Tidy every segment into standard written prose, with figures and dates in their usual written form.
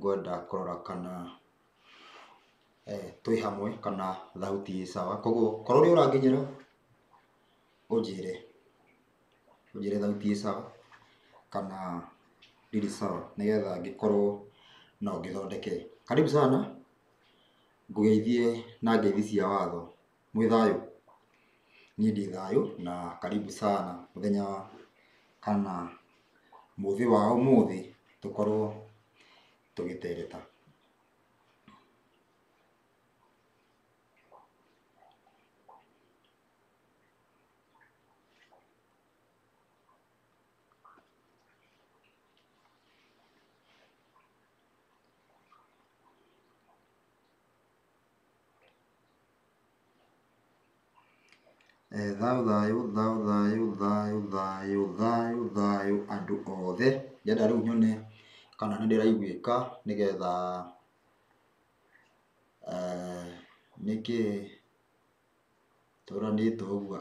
ngwenda kurora kana twi hamwe kana thauti ĩ sawa. Koguo korwo uri uranginyira unjire thauti ĩ sawa kana ndiri sawa, nigetha ngikorwo no ngithondeke. Karibu sana, ngugeithie na ngeithi cia watho. Mwĩ thayu? Niĩ ndĩ thayu na karibu sana muthenya kana muthi wa umuthi tukorwo tugitereta. Thayu andu othe. Ndĩrenda rĩu nyone kana nĩ ndĩraiguĩka, nĩgetha nĩkĩ tũranĩtwo ũguo.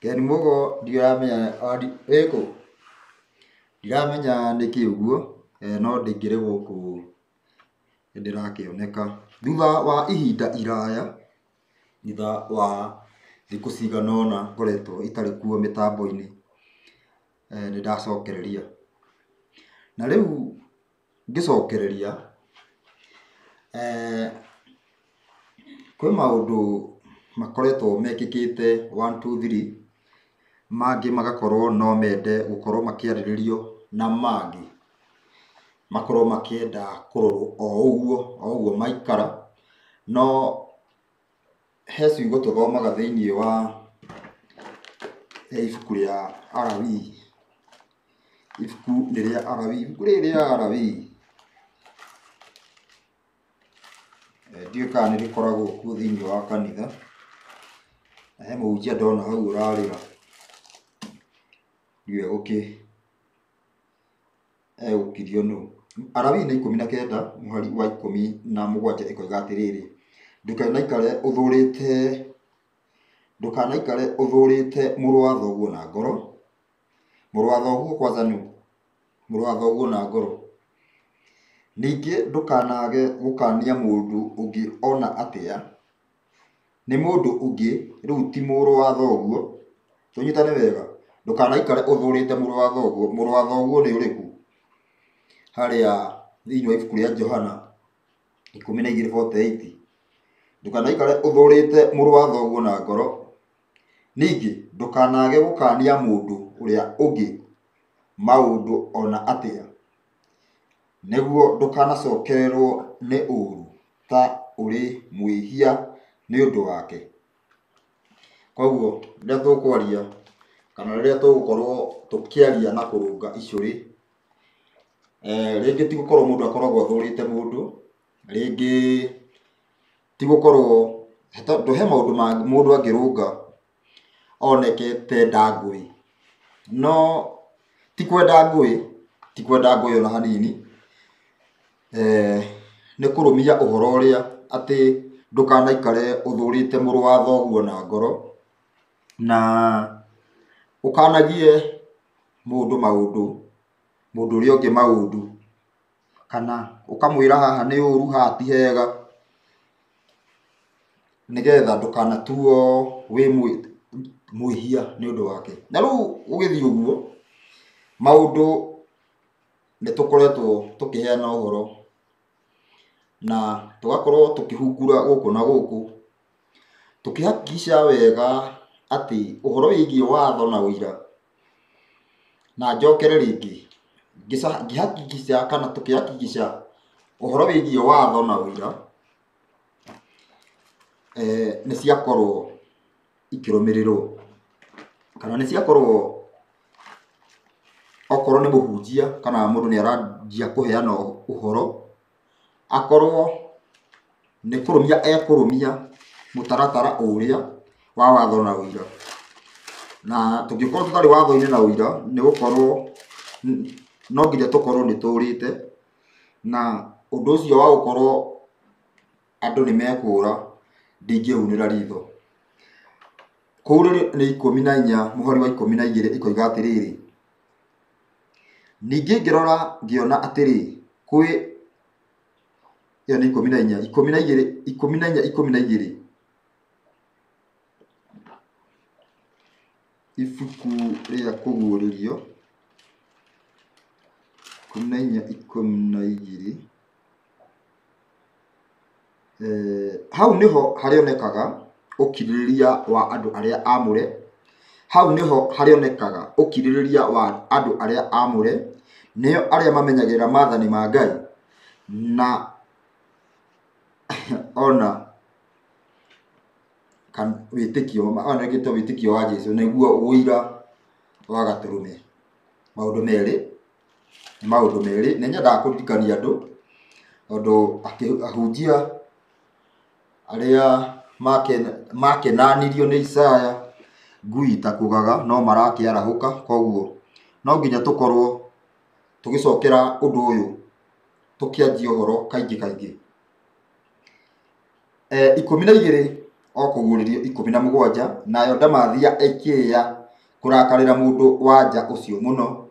Ken Mugo ndiramenya wĩkũ, ndiramenya nĩkĩ ũguo, no ndĩngĩrĩ gũkũ nĩndĩrakĩoneka thutha wa ihinda iraya, thutha wa thikũ cigana ũna ngoretwo itarĩ kuo mĩtambo-inĩ. Nĩndacokereria, na rĩu ngĩcokereria kwĩ maũndũ makoretwo mekĩkĩte 1 2 3, mangĩ magakorwo no mende gũkorwo makĩarĩrĩrio, na mangĩ makorwo makĩenda kũrorwo o ũguo maikara. No he ciugo tũthomaga thĩinĩ wa ibuku rĩa Alawii, ibuku rĩrĩa Alawii ndiũĩ kana nĩ rĩkoragwo kuo thĩinĩ wa kanitha. He mũhunjia ndona hau ũrarĩra, ndiũĩ egũkirio nũ. Alawii nĩ 19 mũhari wa 17 ĩkoiga atĩrĩrĩ: ndũkanaikare ũthũrĩte mũrũ wa thoguo na ngoro. Mũrũ wa thoguo kwanza nũ? Mũrũ wa thoguo na ngoro. Ningĩ ndũkanage gũkania mũndũ ũngĩ ona atĩa nĩ mũndũ ũngĩ, rĩu ti mũrũ wa thoguo. Tũnyitane wega, ndũkanaikare ũthũrĩte mũrũ wa thoguo. Mũrũ wa thoguo nĩ ũrĩkũ? Harĩa thĩinĩ wa ibuku rĩa Johana 12:48, ndũkanaikare ũthũrĩte mũrũ wa thoguo na ngoro. Ningĩ ndũkanage gũkania mũndũ ũrĩa ũngĩ maũndũ ona atĩa, nĩguo ndũkanacokererwo nĩ ũũru ta ũrĩ mwĩhia nĩ ũndũ wake. Koguo rĩrĩa tũkwaria kana rĩrĩa tũgũkorwo tũkĩaria na kũrũnga icũrĩ, rĩngĩ ti gũkorwo mũndũ akoragwo athũrĩte mũndũ, rĩngĩ ti gũkorwo he maũndũ mũndũ angĩrũnga oneke te ndangũĩ. No ti kwenda ngũĩ ona hanini, nĩ kũrũmia ũhoro ũrĩa atĩ ndũkanaikare ũthũrĩte mũrũ wa thoguo na ngoro, na ũkanagie mũndũ ũrĩa ũngĩ maũndũ, kana ũkamwĩra haha nĩ ũru, haha ti hega, nĩgetha ndũkanatuo wĩ mwĩhia nĩ ũndũ wake. Na rĩu gũgĩthiĩ ũguo, maũndũ nĩtũkoretwo tũkĩheana ũhoro na tũgakorwo tũkĩhungura gũkũ na gũkũ, tũkĩhakikica wega atĩ ũhoro wĩgiĩ watho na ũira. Na njokere rĩngĩ ngĩhakikica kana tũkĩhakikica ũhoro wĩgiĩ watho na ũira nĩ ciakorwo ikĩrũmĩrĩrwo, kana nĩ ciakorwo, okorwo nĩ mũhunjia kana mũndũ nĩ aranjia kũheana ũhoro, akorwo nĩ kũrũmia ekũrũmia mũtaratara ũrĩa wa watho na ũira. Na tũngĩkorwo tũtarĩ watho-inĩ na ũira, nĩ gũkorwo no nginya tũkorwo nĩ tũrĩte, na ũndũ ũcio wa gũkorwo andũ nĩ mekũra ndingĩunĩra ritho. Kũu nĩ 14 mũhari wa 12 ikoiga atĩrĩrĩ: ningĩ ngĩrora ngĩona atĩrĩ, kwĩ ya ni 14 ibuku rĩa kũguũrĩrio 14:12 hau niho harionekaga ũkirĩrĩria wa andũ arĩa amũre. Hau niho harionekaga ũkirĩrĩria wa andũ arĩa amũre, nĩo arĩa mamenyagĩrĩra maathani ma Ngai na ona kan wĩtĩkio wa Jesũ nĩguo ũira wa Gatũrũme. Maũndũ merĩ nĩ nyendaga kũririkania andũ tondũ ahunjia arĩa makenanirio nĩ Isaya ngui ta kugaga no marakĩarahũka, koguo no nginya tũkorwo tũgĩcokera ũndũ ũyũ tũkĩanjia ũhoro kaingĩ. 12 o kũguũrĩrio 17 nayo ndamathia ĩkĩĩa kũrakarĩra mũndũ wa nja ũcio mũno,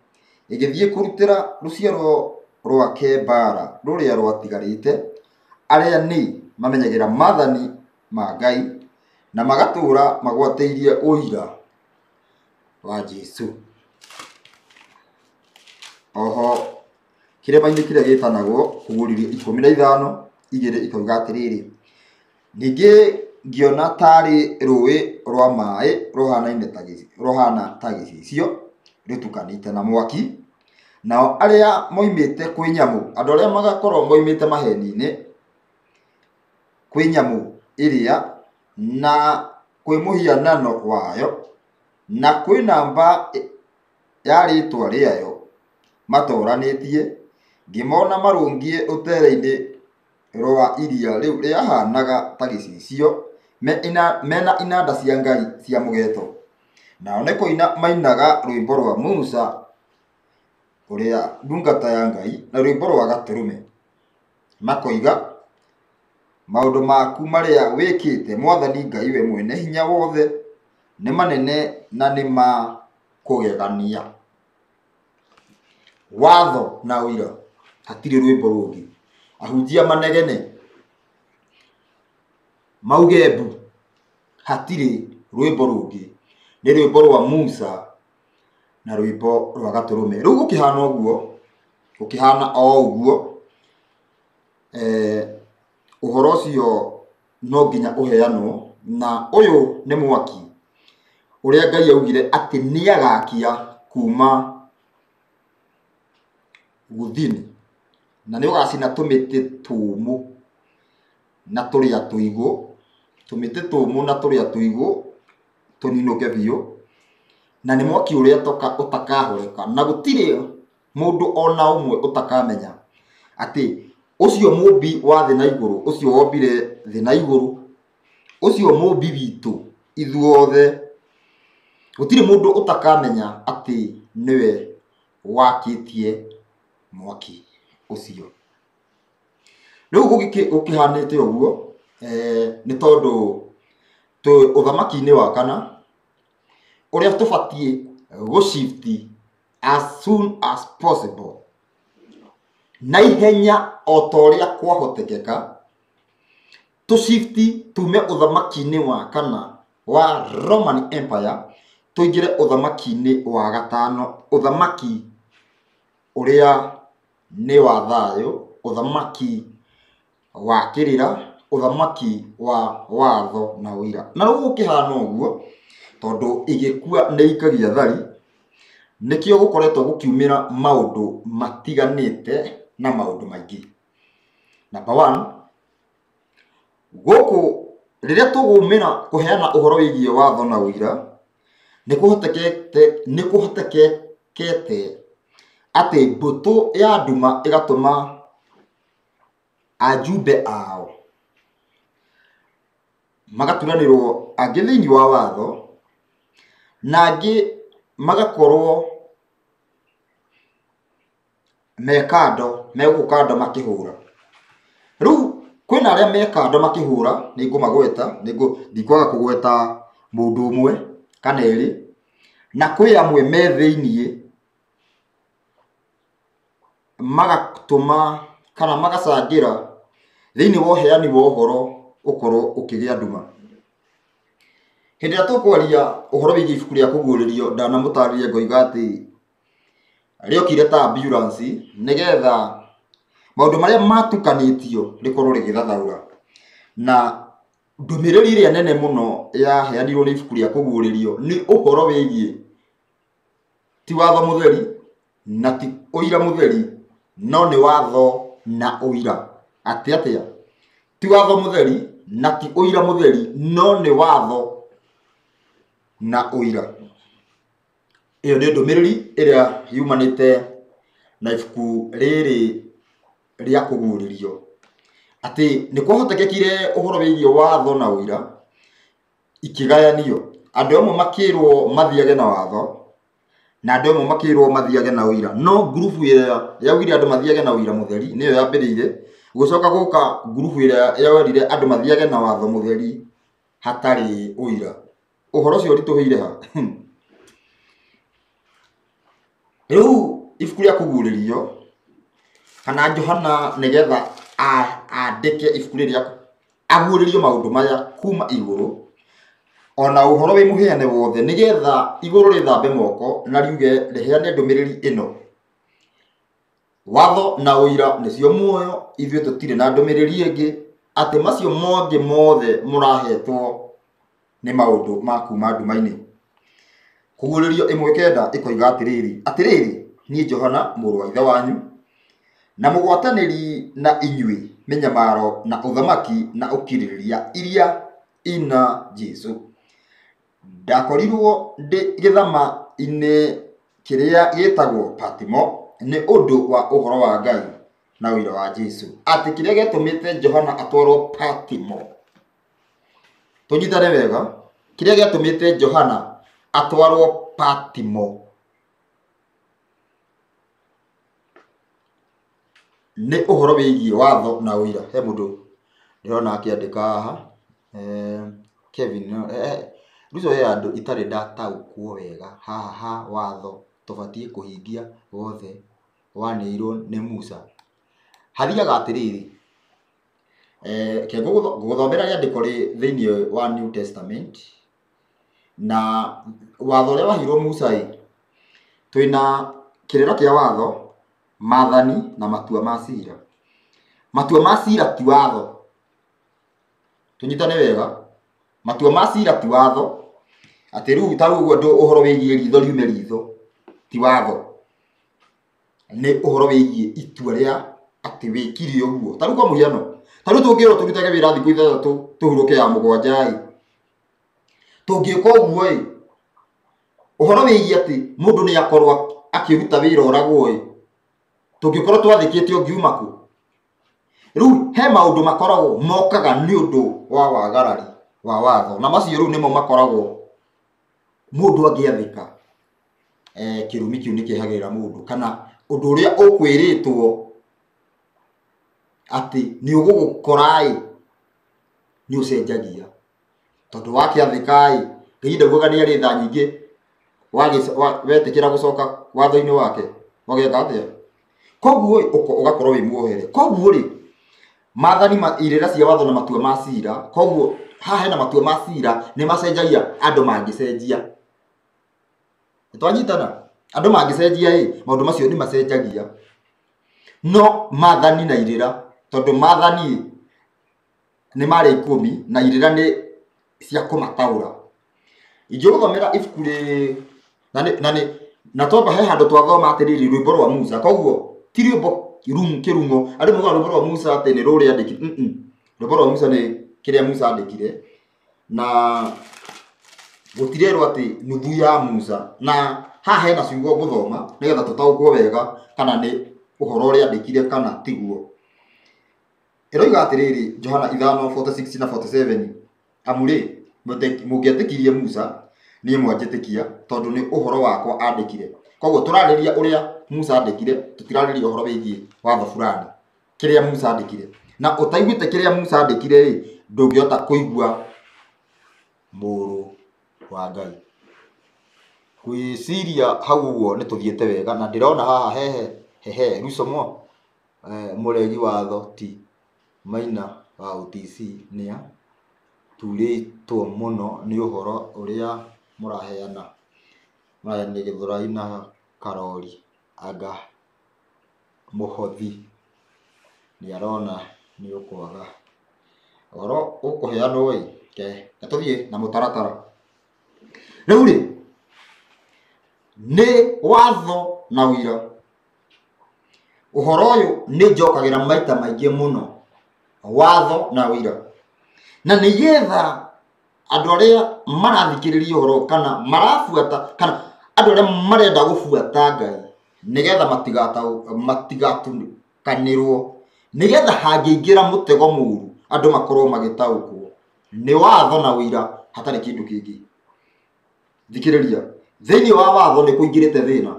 ĩgĩthiĩ kũrutĩra rũciaro rwake mbara rũrĩa rwatigarĩte, arĩa nĩ mamenyagĩra maathani ma Ngai na magatũũra magwatĩirie ũira wa Jesũ. Oho kĩrĩma-inĩ kĩrĩa gĩtanagwo kũguũrĩrio 15 igĩrĩ ikoiga atĩrĩrĩ, ningĩ ngĩona tarĩ rũĩ rwa maĩ rũhana ta gĩcicio rũtukanĩte na mwaki, nao arĩa moimĩte kwĩ nyamũ, andũ arĩa magakorwo moimĩte maheni-inĩ kwĩ nyamũ ĩrĩa na kwĩ mũhianano wayo na kwĩ namba ya rĩtwa rĩayo matoranĩtie, ngĩmona marũngiĩ rũtere-inĩ rwa iria rĩu rĩahanaga ta gĩcicio mena inanda cia Ngai cia mũgeeto, nao nĩ kũina mainaga rwĩmbo rwa Musa ũrĩa ndungata ya Ngai na rwĩmbo rwa Gatũrũme, makoiga, maũndũ maku marĩa wĩkĩte Mwathani Ngai we mwene hinya wothe nĩ manene na nĩ ma kũgegania. Watho na ũira, hatirĩ rwĩmbo rũngĩ. Ahunjia manegene mauge mbu, hatirĩ rwĩmbo rũngĩ, nĩ rwĩmbo rwa Musa na rwĩmbo rwa Gatũrũme. Rĩu gũkĩhana o ũguo, ũhoro ũcio no nginya ũheanwo, na ũyũ nĩ mwaki ũrĩa Ngai augire atĩ nĩ agakia kuma gũthini, na nĩ ũgacina tũmĩtĩ tũmũ na tũrĩa tũigũ, tũmĩtĩ tũmũ na tũrĩa tũigũ tũninũke biũ, na nĩ mwaki ũrĩa ũtakahoreka, na gũtirĩ mũndũ ona ũmwe ũtakamenya atĩ ũcio mũmbi wa thĩ na igũrũ, ũcio wombire thĩ na igũrũ, ũcio mũmbi witũ ithuothe, gũtirĩ mũndũ ũtakamenya atĩ nĩwe wakĩtie mwaki ũcio. Rĩu gũkĩhanĩte ũguo, nĩ tondũ ũthamaki-inĩ wa kana ũrĩa tũbatiĩ gũ-shift as soon as possible, na ihenya o ta ũrĩa kwahotekeka, tũ-shift tume ũthamaki-inĩ wa kana wa Roman Empire tũingĩre ũthamaki-inĩ wa gatano, ũthamaki ũrĩa nĩ wa thayũ, ũthamaki wa kĩrĩra, ũthamaki wa watho na ũira. Na rĩu gũkĩhana ũguo tondũ igĩkua nĩ ikagia thari, nĩkĩo gũkoretwo gũkiumĩra maũndũ matiganĩte na maũndũ maingĩ. Number 1, gũkũ rĩrĩa tũgũmĩra kũheana ũhoro wĩgiĩ watho na ũira, nĩ kũhotekekete atĩ mbũtũ ya nduma ĩgatũma ajumbe ao magaturanĩrwo, angĩ thĩinĩ wa watho na angĩ magakorwo megũkanda makĩhũra. Rĩu kwĩna arĩa mekando makĩhũra, nĩ ngũmagweta, ndikwaga kũgweta mũndũ ũmwe kana erĩ, na kwĩ amwe me thĩinĩ magatũma kana magacangira thiini wa uheani wa uhoro ukorwo ukigia nduma. Hindi ya tukwaria uhoro wigi ibuku ria kuguririo ndanamutariria ngoiga ati riokire ta ambulance nigetha maundu maria matukanitio rikorwo rigithathaura na ndumiriri iria nene muno ya heanirwo ni ibuku ria kuguririo ni uhoro wigi ti watho mutheri na ti uira mutheri no ni watho na uira. Atia ti watho mutheri na ti uira mutheri no ni watho na uira. Iyo ni ndumiriri iria yumanite na ibuku riri ria kuguririo ati ni kwahotekekire uhoro wigi watho na uira ikigayanio. Andu amwe makirwo mathiage na watho na andu amwe makirwo mathiage na uira, no grupu ira yaugire andu mathiage na uira mutheri niyo yambirire gucoka guka grupu ira yawerire andu mathiage na watho mutheri hatari uira. Uhoro cio rituhire ha riu ibuku ria kuguririo kana Johana nigetha andike ibuku ria aguririo maundu maya kuma iguru ona uhoro wi muhiane wothe nigetha iguru rithambe moko na riuge riheane ndumiriri ino. Watho na uira nicio muoyo, ithue tutire na ndumiriri ingi ati macio monge mothe murahetwo ni maundu ma kuma nduma-ini. Kuguririo 1:9 ikoiga atiriri ni Johana muru wa ithe wanyu na mugwataniri na inyui minyamaro na uthamaki na ukiririria iria ina Jesu. Ndakorirwo ndi githama-ini kiria gitagwo Patimo ni undu wa uhoro wa Ngai na uira wa Jesu. Ati kiria getumite Johana atwarwo Patimo, tunyitane wega, kiria getumite Johana atwarwo Patimo ni uhoro wigi watho na uira. He mundu ndirona akiandika haha Kevin ruzo ya andu itari ndataukwo wega haha watho tubatie kuhingia wothe waneirwo ni Musa. Hathiaga atiriri ke guthomera riandiko ri thiini wa New Testament na watho ria wahirwo Musa twina kirero kia watho, mathani na matua ma cira. Matua ma cira ti watho, tunyitane wega. Matua ma cira ti watho ati riu ta riu ndu uhoro wigie ritho riume ritho ti watho, ni uhoro wigie itua ria ati wikiri uguo. Ta riu kwa muhiano, ta riu tungirwo turutage wira thiku ithathatu tuhuruke ya mugwanja tungika uguo uhoro wigie ati mundu ni akorwa akiruta wira oragwo tungikorwo twathikite ungiuma ku. Riu he maundu makoragwo mokaga ni undu wa wagarari wa watho na macio riu nimo makoragwo mundu angiathika kirumi kiu ni kihagirira mundu kana undu uria ukwiritwo ati ni ugugukorai ni ucenjagia tondu wakiathika ngiinda guoga ni ari tha nyingi wetikira gucoka watho-ini wake wageka atia. Koguo ugakorwo wi muohere. Koguo ri mathani irira cia watho na matua ma cira, koguo haha hena matua ma cira ni macenjagia andu mangicenjia. Twanyitana andu mangicenjia maundu macio ni macenjagia, no mathani na irira tondu mathani ni mari 10 na irira ni cia kumataura. Ingiguthomera ibuku ri na twamba he handu twathoma atiriri rwimbo rwa Musa. Koguo ti rwimbo kirungo andu muga rwimbo rwa Musa ati ni ruri andikire rwimbo rwa Musa ni kiria Musa andikire na gutirerwo ati nuthu ya Musa. Na haha hena ciugo guthoma nigetha tutaukwo wega kana ni uhoro uri andikire kana tiguo. Iroiga atiriri Johana 5:46 na 47 amuri mungietikirie Musa ni mwanjitikia tondu ni uhoro wakwa andikire. Koguo turariria uria Musa andikire, tutirariria uhoro wigi watho fulani kiria Musa andikire. Na utaiguite kiria Musa andikire ndungiota kuigua muru wa Ngai. Gwiciria hau uguo ni tuthiete wega na ndirona haha hehe rucomo mũregi watho ti Maina wa OTC nĩa turĩtwo mũno nĩ ũhoro ũrĩa mũraheana nĩ Gĩthũrai na Karori. Anga mũhothi nĩ arona nĩ ũkwaga ũhoro ũkũheanwo ĩ, tũthiĩ na mũtaratara. Rĩu rĩ, nĩ watho na ũira. Ũhoro ũyũ nĩ njokagĩra maita maingĩ mũno, watho na ũira, na nĩgetha andũ arĩa marathikĩrĩria ũhoro kana marabuata kana andũ arĩa marenda gũbuata Ngai nĩgetha matigatukanĩrwo, nĩgetha hangĩingĩra mũtego mũru andũ makorwo magĩtaũkwo, nĩ watho na ũira, hatarĩ kĩndũ kĩngĩ. Thikĩrĩria, thĩinĩ wa watho nĩ kũingĩrĩte thĩna,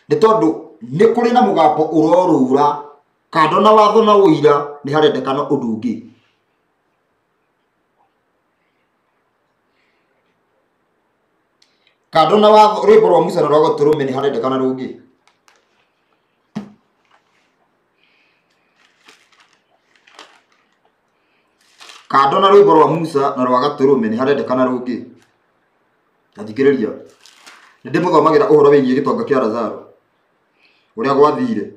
nĩ tondũ nĩ kũrĩ na mũgambo ũrorũra kando na watho na ũira nĩ harendekana ũndũ ũngĩ. Kando na watho, rwĩmbo rwa Musa na rwa Gatũrũme nĩ harendekana rũngĩ. Kando na rwĩmbo rwa Musa na rwa Gatũrũme nĩ harendekana rũngĩ. Thikĩrĩria, nĩ ndĩmũthomagĩra ũhoro wĩgiĩ gĩtonga kĩa Lazaro ũrĩa gwathire,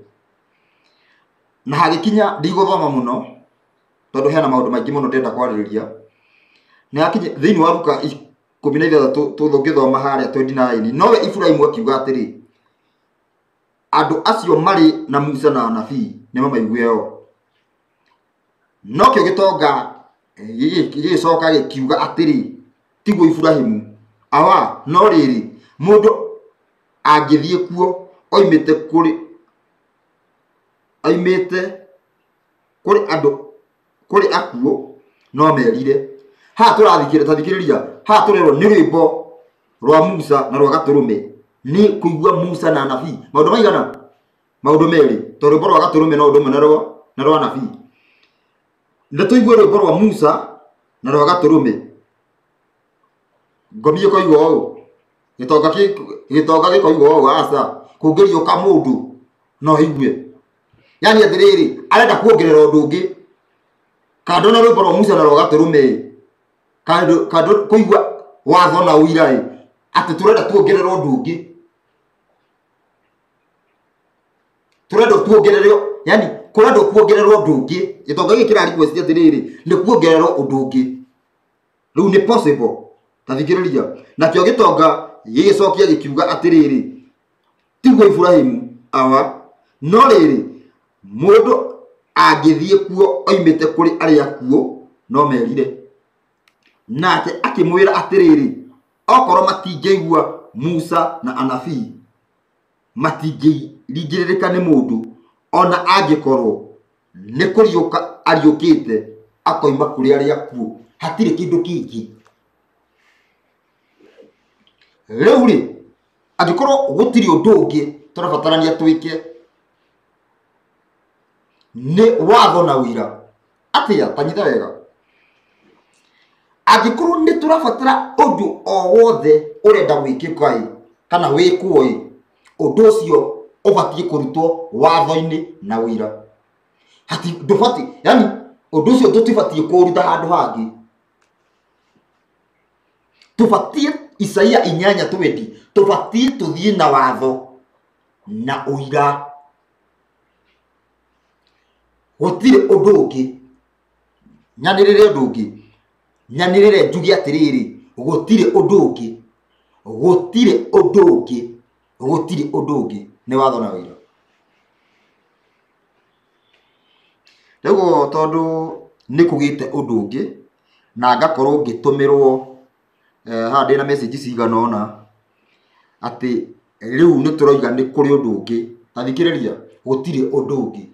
na hagĩkinya ndigũthoma mũno tondũ hena maũndũ maingĩ mũno ndĩrenda kwarĩrĩria. Nĩ hakinya thĩinĩ wa Luka 16 tũngĩthoma harĩa 29, nowe Iburahĩmu akiuga atĩrĩ, andũ acio marĩ na Musa na anabii nĩ mamaigue o. Nokĩo gĩtonga gĩgĩcoka gĩkiuga atĩrĩ, tiguo Iburahĩmu, awa no rĩrĩ mũndũ angĩthiĩ kuo oimĩte kũrĩ akuo no merire. Haha tũrathikĩrĩria, haha tũrerwo nĩ rwĩmbo rwa Musa na rwa Gatũrũme, nĩ kũigua Musa na anabii. Maũndũ maigana? Maũndũ merĩ, tondũ rwĩmbo rwa Gatũrũme no ũndũ ũmwe na rwa anabii. Nĩ tũigue rwĩmbo rwa Musa na rwa Gatũrũme. Ngomie koigwo ũũ, gĩtonga gĩkoigwo ũũ, aca kũngĩriũka mũndũ no igue. Yani atĩrĩrĩ, arenda kuongerera ũndũ ũngĩ kando na rwĩmbo rwa Musa na rwa Gatũrũme, kando kũigua watho na ũira, atĩ tũrenda tuongerera ũndũ ũngĩ, tũrenda tuongererwo, yani kũrenda kuongererwo ũndũ ũngĩ. Gĩtonga gĩkĩ kĩrari request atĩrĩrĩ, nĩ kuongererwo ũndũ ũngĩ. Rĩu nĩ possible. Tathikĩrĩria, nakĩo gĩtonga gĩgĩcokia gĩkiuga atĩrĩrĩ, tiguo Iburahĩmu, awa no rĩrĩ mũndũ angĩthiĩ kuo oimĩte kũrĩ arĩa akuo no merire. Nake akĩmwĩra atĩrĩrĩ, okorwo matingĩigua Musa na anabii matingĩringĩrĩrĩka nĩ mũndũ, ona angĩkorwo nĩ kũriũka ariũkĩte akoima kũrĩ arĩa akuo, hatirĩ kĩndũ kĩngĩ. Rĩu rĩ, angĩkorwo gũtirĩ ũndũ ũngĩ tũrabatarania twĩke, nĩ watho na ũira. Atĩa, tanyita wega, angĩkorwo nĩ tũrabatara ũndũ o wothe ũrenda wĩkĩka kana wĩkwo, ũndũ ũcio ũbatiĩ kũrutwo watho-inĩ na ũira. Ndũbatiĩ, yani ũndũ ũcio tũtibatiĩ kũruta handũ hangĩ. Tũbatiĩ Isaia 8:20, tũbatiĩ tũthiĩ na watho na ũira. Gũtirĩ ũndũ ũngĩ, nyanĩrĩre ũndũ ũngĩ, nyanĩrĩre njuge atĩrĩrĩ, gũtirĩ ũndũ ũngĩ, gũtirĩ ũndũ ũngĩ, gũtirĩ ũndũ ũngĩ, nĩ watho na ũira. Rĩu tondũ nĩ kũgĩte ũndũ ũngĩ na ngakorwo ngĩtũmĩrwo haha ndĩ na message cigana ũna atĩ rĩu nĩ tũroiga nĩ kũrĩ ũndũ ũngĩ. Tathikĩrĩria, gũtirĩ ũndũ ũngĩ,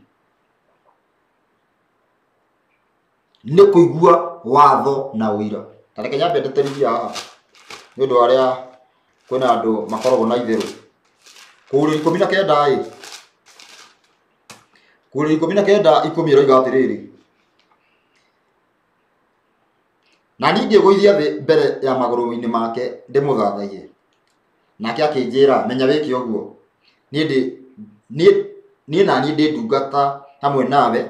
nĩ kũigua watho na ũira. Tareke nyambe ndeterithia haha nĩ ũndũ arĩa kwĩna andũ makoragwo na itherũ. Kũrĩa 19 kũrĩa 19:10 roiga atĩrĩrĩ, na ningĩ gũithia thĩ mbere ya magũrũ-inĩ make ndĩmũthathaiye, nake akĩnjĩra, menya wĩke ũguo, niĩ niĩ na niĩ ndĩ ndungata hamwe nawe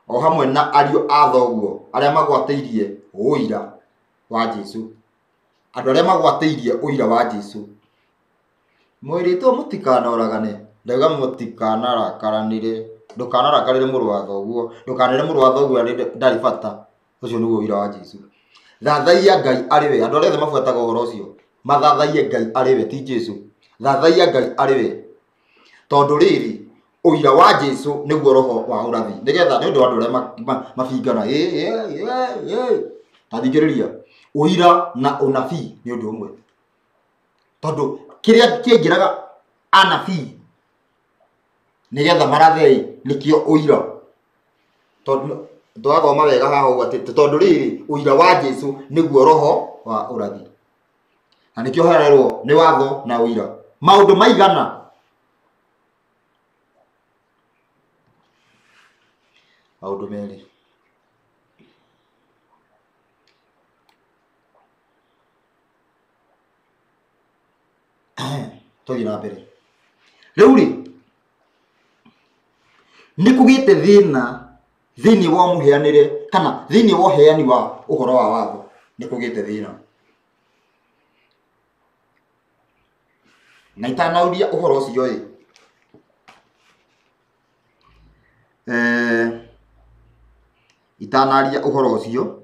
o hamwe na ariũ a thoguo arĩa magwatĩirie ũira wa Jesu, andũ arĩa magwatĩirie ũira wa Jesu. Mũirĩtu mũtikanoragane, ndauga mũtikanarakaranĩre, ndũkanarakarĩre mũrũ wa thoguo, ndũkanĩre mũrũ wa thoguo ndarĩ bata. Ũcio nĩguo ũira wa Jesu. Thathaia Ngai arĩ we. Andũ arĩa othe mabuataga ũhoro ũcio mathathaie Ngai arĩ we, ti Jesu. Thathaia Ngai arĩ we, tondũ rĩrĩ ũira wa Jesu nĩguo roho wa ũrathi. Nĩgetha nĩ ũndũ wa andũ arĩa mabingana tathikĩrĩria, ũira na ũnabii nĩ ũndũ ũmwe, tondũ kĩrĩa kĩngĩraga anabii nĩgetha marathe nĩkĩo ũira. Tondũ twathoma wega haha ũguo atĩ tondũ rĩrĩ ũira wa Jesu nĩguo roho wa ũrathi, na nĩkĩo harerwo nĩ watho na ũira. Maũndũ maigana maũndũ merĩ. Tũthiĩ na mbere. Rĩu rĩ, nĩ kũgĩte thĩna thĩinĩ wa mũheanĩre kana thĩinĩ wa ũheani wa ũhoro wa watho, nĩ kũgĩte thĩna. Na itanauria ũhoro ũcio ĩ, itanaria ũhoro ũcio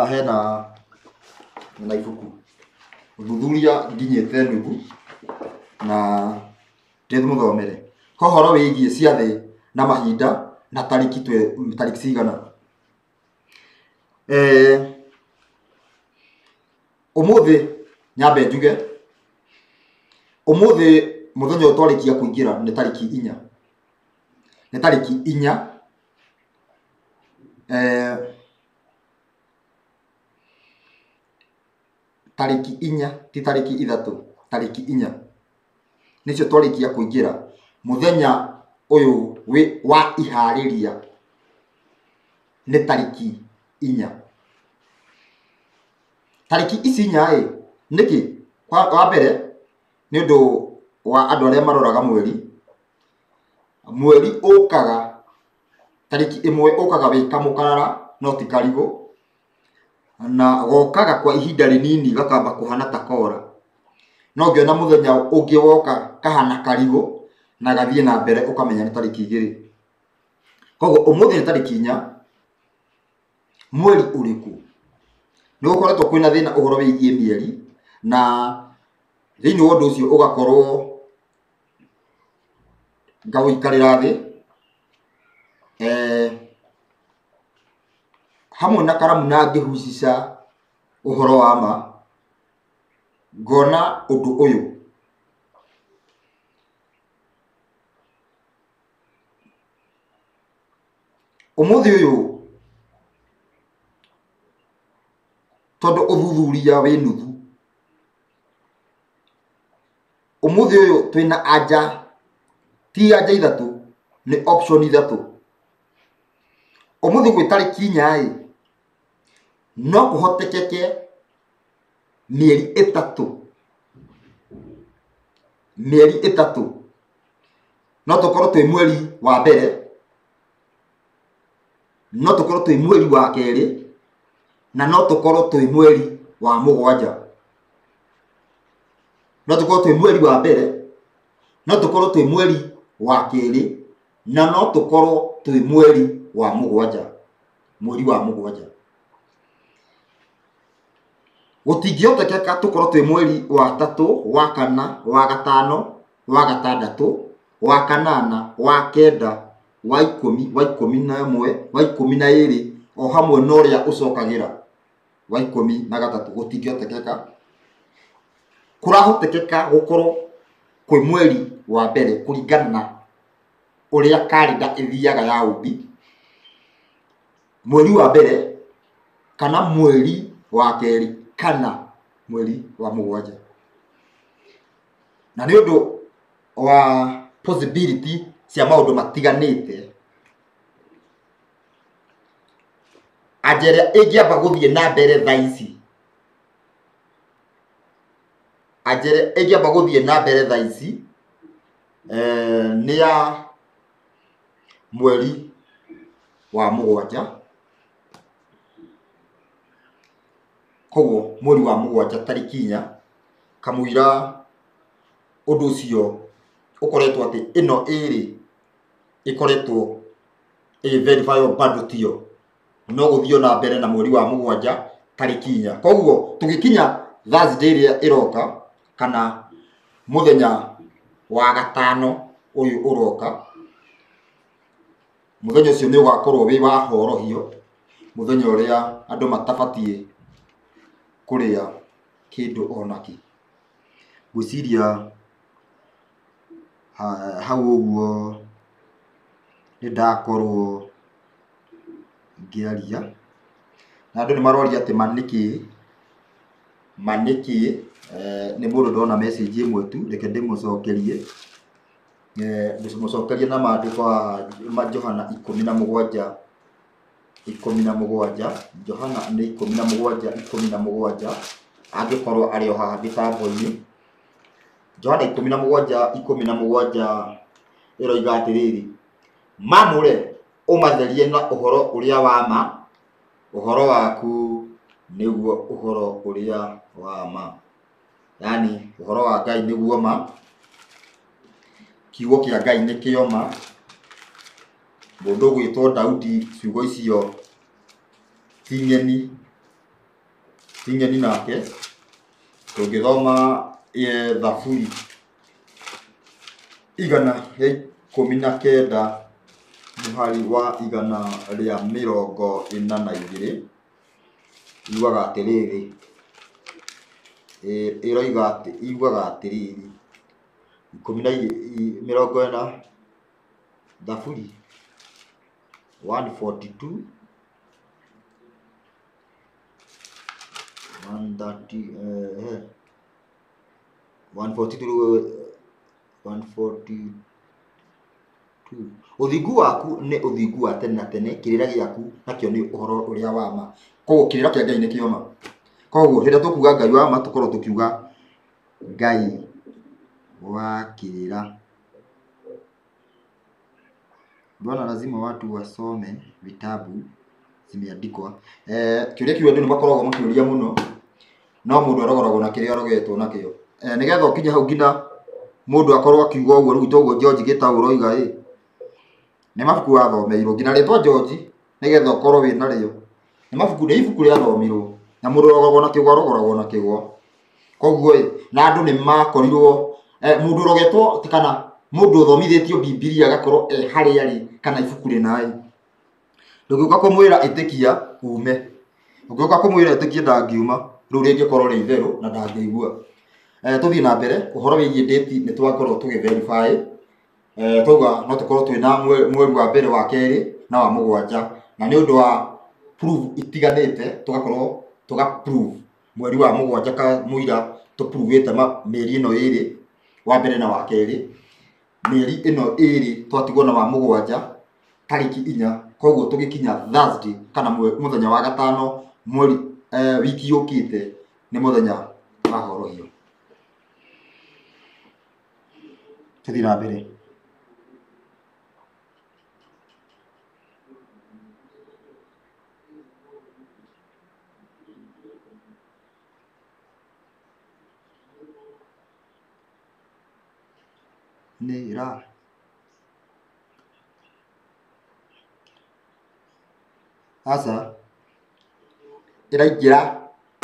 hena ibuku ũthuthuria nginyĩte nuthu na ndĩmũthomere ũhoro wĩgiĩ ciathĩ na mahinda na tarĩki cigana. Ũmũthĩ nyambe njuge ũmũthĩ mũthenya ũyũ twarĩkia kũingĩra nĩ tarĩki 4, nĩ tarĩki 4 tarĩki 4 ti tarĩki 3, tarĩki 4 nĩcio twarĩkia kũingĩra mũthenya ũyũ wa iharĩria nĩ tarĩki 4. Tarĩki ici 4 nĩkĩ? Wa mbere nĩ ũndũ wa andũ arĩa maroraga mweri ũkaga tarĩki 1 ũkaga wĩ kamũkarara no ti karigũ, na gokaga kwa ihinda rĩnini gakamba kũhana ta kora, no ngĩona mũthenya ũngĩ woka kahana karigũ na gathiĩ na mbere ũkamenya nĩ tarĩki 2. Koguo ũmũthĩ nĩ tarĩki 4, mweri ũrĩkũ? Nĩ gũkoretwo kwĩna thĩna ũhoro wĩgiĩ mĩeri, na thĩinĩ wa ũndũ ũcio ũgakorwo ngawĩikarĩra thĩ hamwe na karamu na ngĩhucica ũhoro wa ma, ngona ũndũ ũyũ. Ũmũthĩ ũyũ tondũ ũthuthuria wĩ nuthu, ũmũthĩ ũyũ twĩna anja, ti anja ithatũ, nĩ option ithatũ. Ũmũthĩ gwĩ tarĩki 4 no kũhotekeke mĩeri 3, mĩeri 3 no tũkorwo twĩ mweri wa mbere, no tũkorwo twĩ mweri wa kerĩ, na no tũkorwo twĩ mweri wa mũgwanja. No tũkorwo twĩ mweri wa mbere, no tũkorwo twĩ mweri wa kerĩ, na no tũkorwo twĩ mweri wa mũgwanja, mweri wa mũgwanja. Gũtingĩhotekeka tũkorwo twĩ mweri wa 3, wa 4, wa 5, wa 6, wa 8, wa 9, wa 10, wa 11, wa 12 o hamwe na ũrĩa ũcokagĩra wa 13. Gũtingĩhotekeka. Kũrahotekeka gũkorwo kwĩ mweri wa mbere kũringana na ũrĩa kalenda ĩthiaga ya ũmbi, mweri wa mbere kana mweri wa kerĩ kana mweri wa mũgwanja. Na nĩ ũndũ wa possibility cia maũndũ matiganĩte, Ajere ingiamba guthie na mbere thaa ici. Ajere ingiamba guthie na mbere thaa ici ni ya mweri wa mugwanja. Koguo mweri wa mugwanja tariki 4 kamwira undu ucio ukoretwo ati ino iri ikoretwo verifiable bado tio no guthio na mbere na mweri wa mugwanja tariki 4. Koguo tugikinya Thursday iria iroka kana muthenya wa gatano uyu uroka, muthenya ucio ni ugakorwo wi wa horohio, muthenya uria andu matabatie kuria kindu onaki. Gwiciria hau uguo ni ndakorwo ngiaria na andu ni maroria ati maniki ni mundu ndona message imwe tu, reke ndimucokerie na maandiko ma Johana 17 Johana ni 17 angikorwo ari o haha mitambo-ini. Johana 17 iroiga atiriri, mamure umatherie na uhoro uria wa ma, uhoro waku niguo uhoro uria wa ma. Yani uhoro wa Ngai niguo ma, kiugo kia Ngai ni kio ma. Mundu gwitwo Daudi ciugo icio ting'eni nake. Tungithoma Thaburi 119 muhari wa 142 iugaga atiriri, iugaga atiriri 40 Thaburi 142 uthingu waku ni uthingu wa tene na tene, kirira giaku nakio ni uhoro uria wa ma. Koguo kirira kia Ngai ni kio ma. Koguo hĩndĩ tukuga Ngai wa ma tukorwo tukiuga Ngai wa kirira. Bwana, lazima watu wasome vitabu zimeandikwa. Kiuria kiu andu ni makoragwo makiuria muno, no mundu arogoragwo na kiria arogetwo nakio. Nigetha ukinye hau ngina mundu akorwo akiuga uguo, riu toguo George Gitaũ roiga ni mabuku wathomeirwo ngina ritwa George nigetha ukorwo wi nario. Ni mabuku ria thomirwo na mundu arogoragwo na kigwa. Koguo na andu ni makorirwo mundu rogetwo tikana mundu uthomithitio Biblia agakorwo haria ri kana ibuku rina ndugiuka kumwira itikia ume, ndugiuka kumwira itikia ndangiuma, riu ringikorwo ri itheru na ndangigua. Tuthie na mbere uhoro wigie date ni twakorwo tugiverify. Tuga no tukorwo twina mweri wa mbere wa keri na wa mugwanja, na ni undu wa proof itiganite tugakorwo prove mweri wa mugwanja ka muira tu prove ite mieri ino iri wa mbere na wa keri. Mieri ino iri twatigwo na wa mugwanja tariki 4. Koguo tugikinya Thursday kana muthenya wa gatano mweri wiki yukite ni muthenya wa horohio. Tuthie na mbere. Nira asa iraingira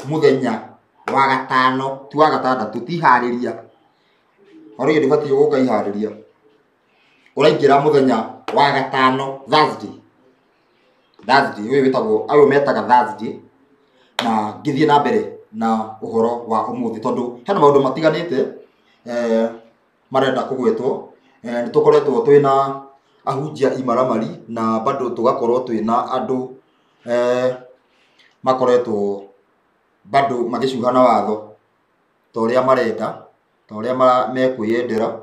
muthenya wa gatano ti wa gatandatu, tihariria ori ndibati guka ihariria. Uraingira muthenya wa gatano Thursday uyu witagwo ayo metaga Thursday. Na ngithie na mbere na uhoro wa umuthi tondu hena maundu matiganite marenda kugwetwo. Ni tukoretwo twina ahunjia imaramari na bado tugakorwo twina andu makoretwo bado magicuha na watho to uria marenda, to uria mekwiyendera,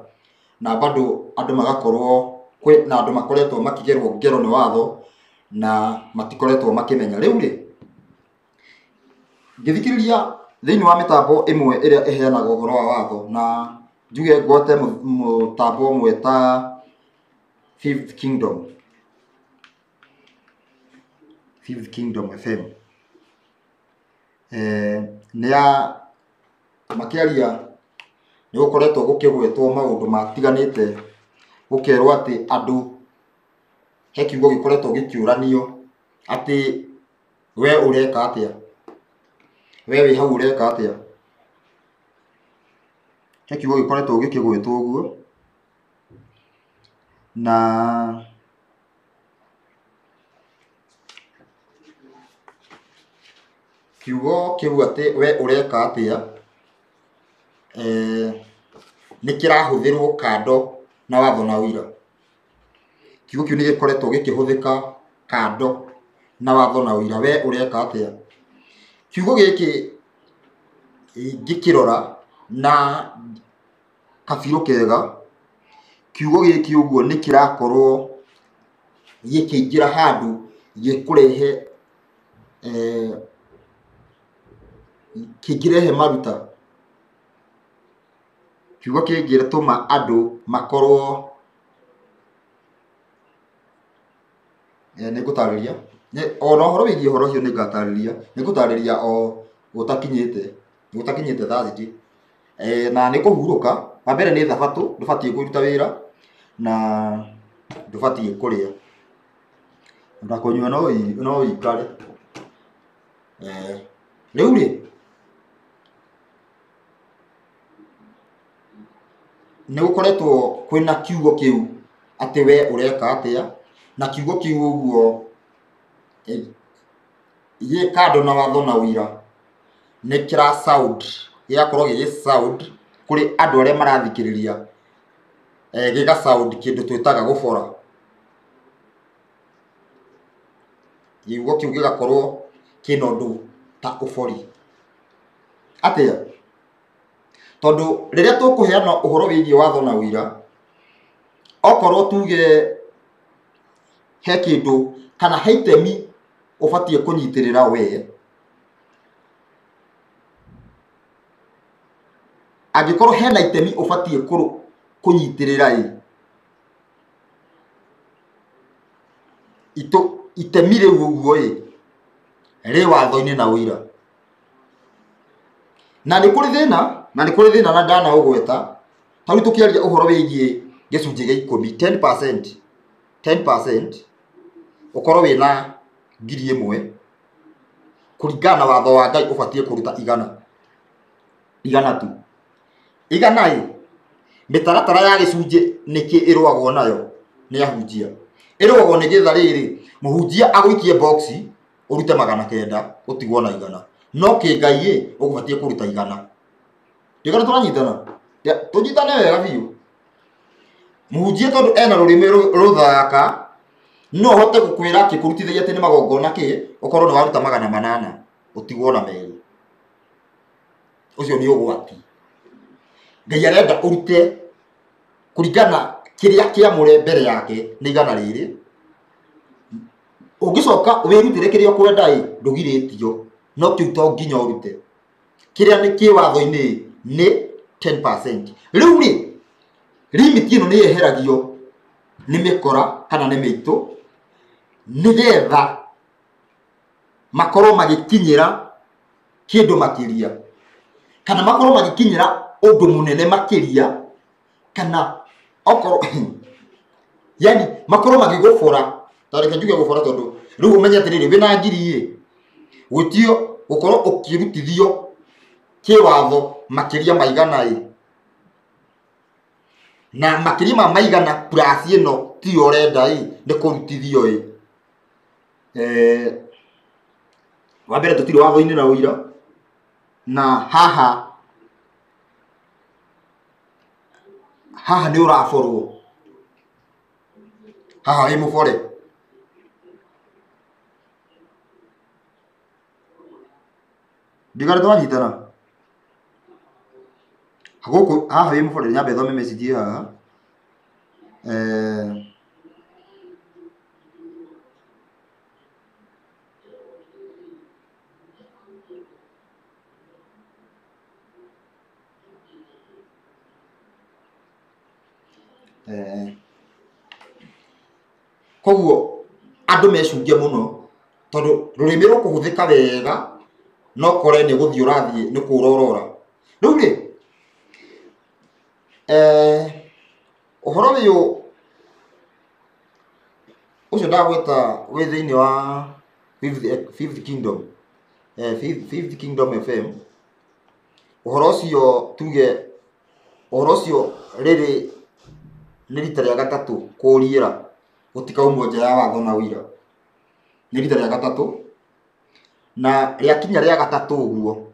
na bado andu magakorwo na andu makoretwo makigerwo ngero ni watho na matikoretwo makimenya riu ri ngithikiriria thiini wa mitambo imwe iria iheanaga uhoro wa watho na njuge ngote mutambo umwe ta Fifth Kingdom FM nia makiaria ni gukoretwo gukigwetwo maundu matiganite gukerwo ati andu he kiugo gikoretwo gikiuranio ati we ureka atia we wi hau ureka atia he kiugo gikoretwo gikigwetwo uguo na kiugo kiu ati we ureka atia ni kirahuthirwo kando na watho na uira. Kiugo kiu ni gikoretwo gikihuthika kando na watho na uira we ureka atia. Kiugo giki gikirora na kabiru kega kiugo giki uguo ni kirakorwo gikingira handu gikurehe kigirehe maruta. Kiugo kingiratuma andu makorwo ni gutariria ona horo wigi horo hiyo ni gatariria ni gutariria o gutakinyite thathiti na ni kuhuruka wambere ni thabatu ndubatie kuruta wira na ndubatie kuria ndakunywa no ikare riu ri ni gukoretwo kwina kiugo kiu ati we ureka atia na kiugo kiu uguo ye kado na watho na uira ni kira sound yakorwo gigi sound kuri andu aria marathikiriria giga sound kindu twitaga gubora kiugo kiu gigakorwo kina undu ta ubori atia tondu riria tukuheana uhoro wigi watho na uira okorwo tuge he kindu kana heitemi ubatie kunyitirira we agikorwo hena itemi ubatie kunyitirira itemi riu uguo ri watho-ini na uira na ni kuri thina na ndana ugweta tau tukiaria uhoro wigie gicunji gia 10 10% ukorwo wina 1,000 kuringana na watho wa Ngai ubatie kuruta igana tu igana mitaratara ya gicunji niki irwagwo nayo ni ahunjia irwagwo ni githa riri muhunjia aguikie box urute 900 utigwo na igana no ki Ngai ubatie kuruta igana igana turanyitana tunyitane wega biu muhunjia tondu ena rurimi ruthaka no hote gukwira kikurutithia ati ni magongona ki ukorwo ni waruta 800 utigwo na meri ucio ni ugwati Ngai arenda urute kuringana kiria kiamure mbere yake ni igana riri ungicoka wirutire kiria ukwenda ndugiritio no kiu to nginya urute kiria ni kiwatho-ini ni 10%. Riu ri limit ino ni yeheragio ni mikora kana ni miito nigetha makorwo magikinyira kindu makiria kana makorwo magikinyira undu munene makiria kana okorwo yani makorwo magigufora tareke njuge gufora tondu riu umenya atiriri wina ngiri gutio gukorwo ukirutithio kiwatho makiria maigana na makiria ma maigana plus ino ti orenda ni kurutithio wambere tutiri watho-ini na uira na haha ni uraforwo haha wi mufore ndigare twanyitana haguku haha wi mufore nyambe thome message haha koguo andu mecungie muno tondu rurimi rukuhuthika wega no kore ni guthii urathii ni kurorora riu ri uhoro uyu ucio ndagweta wi thiini wa Fifth Kingdom Fifth Kingdom FM uhoro ucio tuge uhoro ucio riri ni rita ria gatatu kuriira gutikaumwo nja ya watho na wira ni rita ria gatatu na ria kinya ria gatatu uguo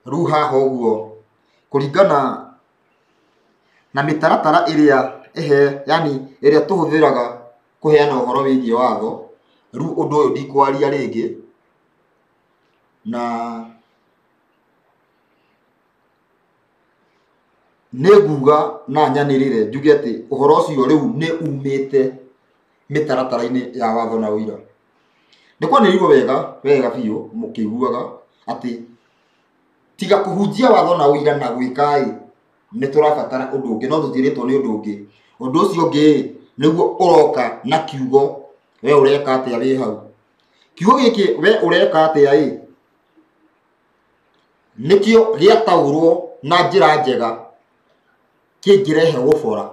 riu haha uguo kuringana na mitaratara iria yani iria tuhuthiraga kuheana uhoro wigie watho riu undu uyu ndikwaria ringi na neguga na nyanirire njuge ati uhoro ucio riu ni umite mitaratara-ini ya watho na wira nikwanirigwo wega biu mukiguaga ati tiga kuhunjia watho na wira na gwikai ni turabatara undu ungi no tutiritwo ni undu ungi undu ucio ungi niguo uroka na kiugo we ureka atia wi hau kiugo giki we ureka atia nikio giataurwo na njira njega kingirehe gubora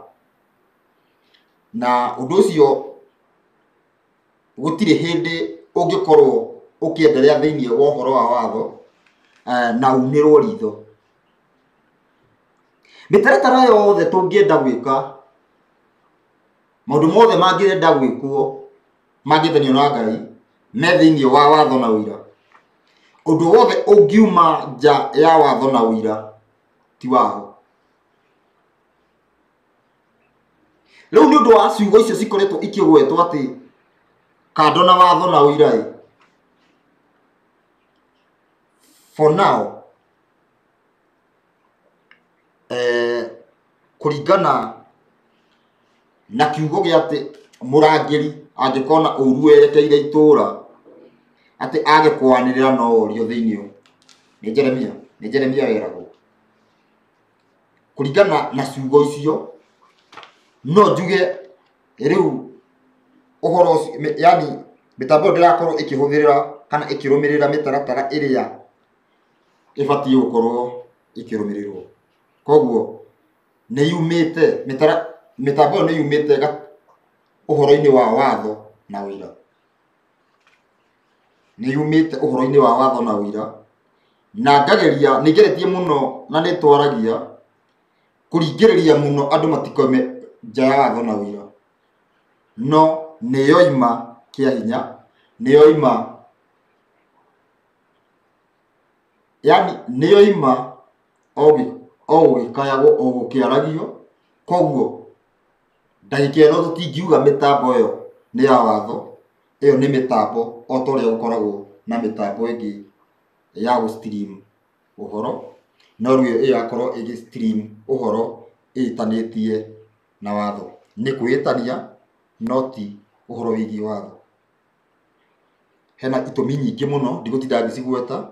na undu ucio gutire hindi ungikorwo ukiendelea thiini wa uhoro wa watho na unirwo ritho mitaratara yothe tungienda gwika maundu mothe mangirenda gwikwo mangithanio na Ngai me thiini wa watho na wira undu wothe ungiuma nja ya watho na wira ti waho riu ni undu wa ciugo icio cikoretwo ikigwetwo ati kando na watho na wira for now kuringana na kiugo gia ati murangiri angikona uru erekeire itura ati age kwanirira no orio thiini ni Jeremia weragwo kuringana na ciugo icio no njuge riu uhoro yani mitambo ndirakorwo ikihuthirira kana ikirumirira mitaratara iria ibatie gukorwo ikirumirirwo koguo ni yumite mitambo ni yumite uhoro-ini wa watho na wira ni yumite uhoro-ini wa watho na wira na ngageria ni ngeretie muno na ni twaragia kuringiriria muno andu matikome nja ya watho na wira no ni yoima kia hinya ni yoima yani ni yoima gikayago o gukiaragio koguo ndagika ino tutingiuga mitambo iyo ni ya watho iyo ni mitambo o toria gukoragwo na mitambo ingi ya gu stream uhoro no riu iyo akorwo igi stream uhoro itanitie na watho ni kwitania noti uhoro wigi watho hena itumi nyingi muno ndigutinda ngicigweta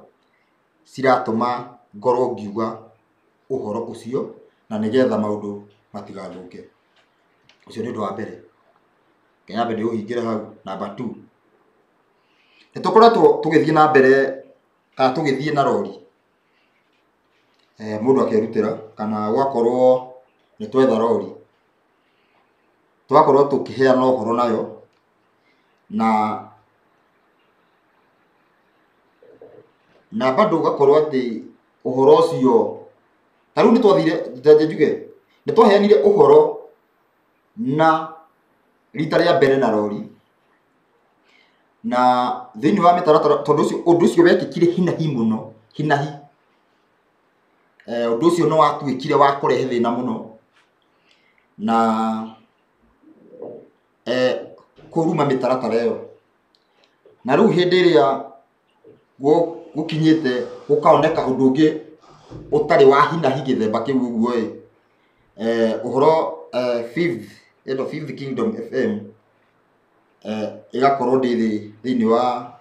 ciratuma ngorwo ngiuga uhoro ucio na nigetha maundu matigathuke ucio ni undu wa mbere kenya mbere uhingire hau namba 2 nitukoretwo tugithie na mbere kana tugithie na rori mundu akerutira kana gwakorwo ni twetha rori twakorwo tukiheana uhoro nayo na bado gakorwo ati uhoro ucio taru ni twathire njuge ni twaheanire uhoro na rita ria mbere na rori na thiini wa mitaratara tondu undu ucio wekikire hinahi muno hinahi undu ucio no watwikire wa kurehe thina muno na kuruma mitaratara iyo na riu hindi iria gukinyite gukaoneka undu ungi utari wa hinahi githemba kiu uguo uhoro Fifth Kingdom FM igakorwo ndi thiini wa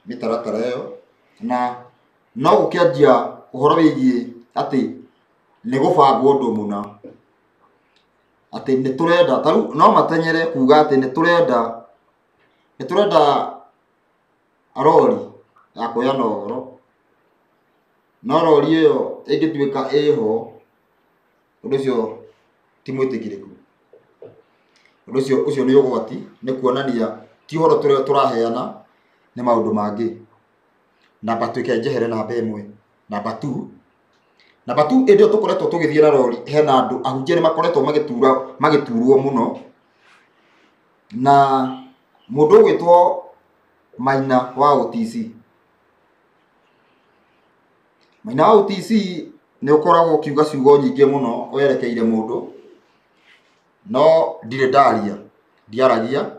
mitaratara iyo na no gukianjia uhoro wigie ati ni gubangwo undu muna ati ni turenda taru no matenyere kuga ati ni turenda arori ya kuyana uhoro no rori iyo ingituika iho undu cio ti mwitikiriku undu ucio ni ugwati ni kuonania ti uhoro turaheana ni maundu mangi namba twike njehere namba imwe namba 2 ndio tukoretwo tugithie na rori hena andu ahunjia ni makoretwo magiturwo muno na mundu gwitwo Maina wa OTC ni ukoragwo kiuga ciugo nyingi muno werekeire mundu no ndire ndiaragia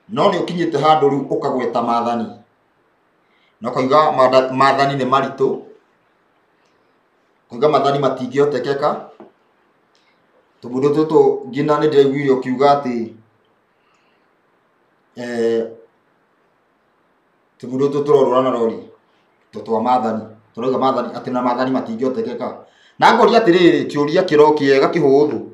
no ni ukinyite handu ru ukagweta maathani no koiga maathani ni maritu koiga maathani matingiotekeka tumundu tutu ngina ni ndiraiguire ukiuga ati tumundu tutu turorana rori tutwa maathani turoiga maathani ati na maathani matingiotekeka na ngoria atiriri kiuria kirokiega kihuthu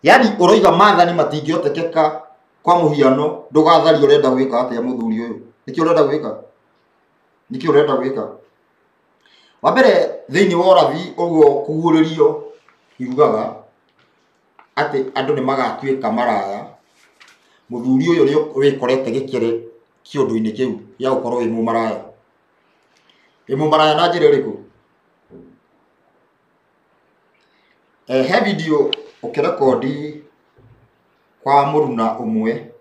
yani uroiga maathani matingiotekeka kwa muhiano ndugathari urenda gwika atia muthuri uyu niki urenda gwika wa mbere thiini wa urathi uguo kuguririo yugaga ati andu ni magatuika maraya muthuri uyu ni wikorete gikire kiundu-ini kiu ya gukorwo wi mumaraya na njira iriku he video ukirekodi kwa muruna umwe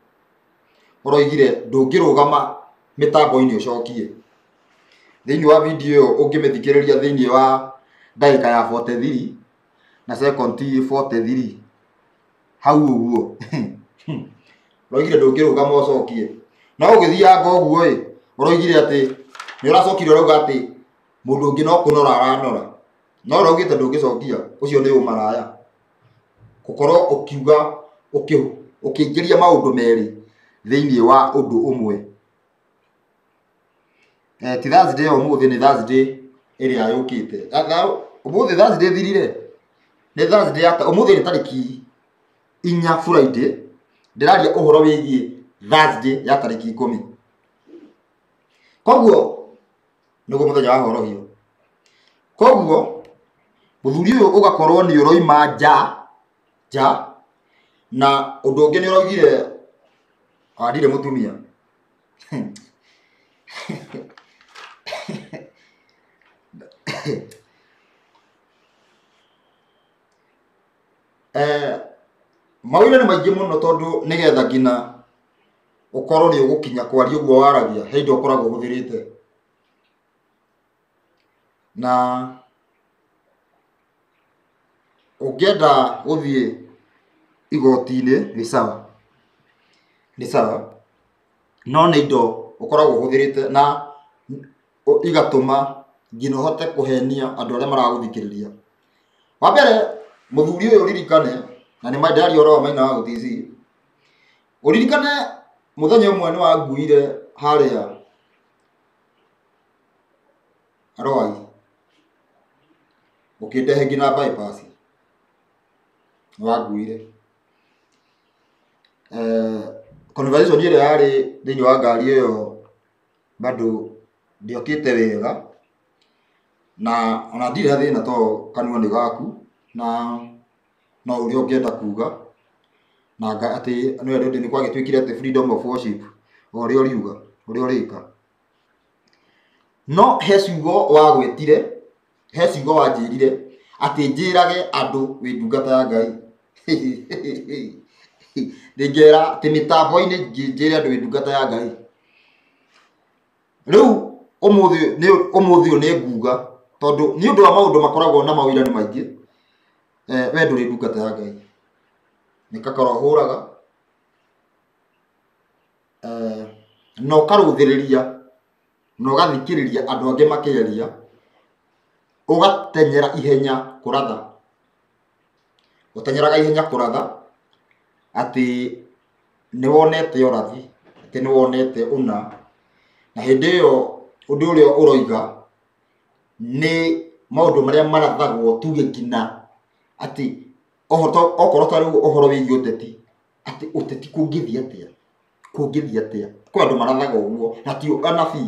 uroigire ndungirugama mitambo-ini ucokie thiini wa video ungimithikiriria thiini wa ndagika ya 43 na second 43 hau uguo uroigire ndungirugama ucokie no ugithianga uguo uroigire ati ni uracokire urauga ati mundu ungi no kunora aranora no uraugite ndungicokia ucio ni umaraya gukorwo ukiuga ukiingiria maundu meri thiini wa undu umwe ti Thursday umuthi ni Thursday iria yukite umuthi Thursday thirire ni Thursday ata umuthi ni tariki 4 Friday ndiraria uhoro wigie Thursday ya tariki 10 koguo nugo muthenya wa horohio koguo muthuri uyu ugakorwo ni uroima ja na undu ungi ni uraugire adire mutumia mawira ni maingi muno tondu nigetha ngina ukorwo ni ugukinya kwaria uguo waragia heindo ukoragwo guthirite na ungienda guthie igoti-ini ni sawa no ni indo ukoragwo guthirite na igatuma ngina uhote kuhenia andu aria maraguthikiriria wa mbere muthuri uyu ririkane na ni mandari oro Maina wa OTC uririkane muthenya umwe ni wanguire haria aroi ukindehe ngina bypass wanguire conversation ile yari thiini wa ngari iyo bado ndiokite wega na ona ndire thina to kanua ni gaku na no uri ungienda kuga na ati no ende ni kwagitwikire ati freedom of worship ori uriuga uri urika no heciugo wagwetire heciugo wanjirire ati njirage andu wi ndungata ya Ngai ndingera ati mitambo-ini njire andu wi ndungata ya Ngai riu umuthi ni nguga tondu ni undu wa maundu makoragwo na mawira ni maingi we nduri ndungata ya Ngai nikakora huraga no karuthiriria no gathikiriria andu angi makiria ugatenyera ihenya kuratha utenyeraga ihenya kuratha ati ni wonete urathi ati ni wonete una na hindi iyo undu uria uroiga ni maundu maria marathagwo tuge kina ati okorwo tari ohoro wigi uteti ati uteti kungithia atia kwa andu marathaga uguo na ti anabi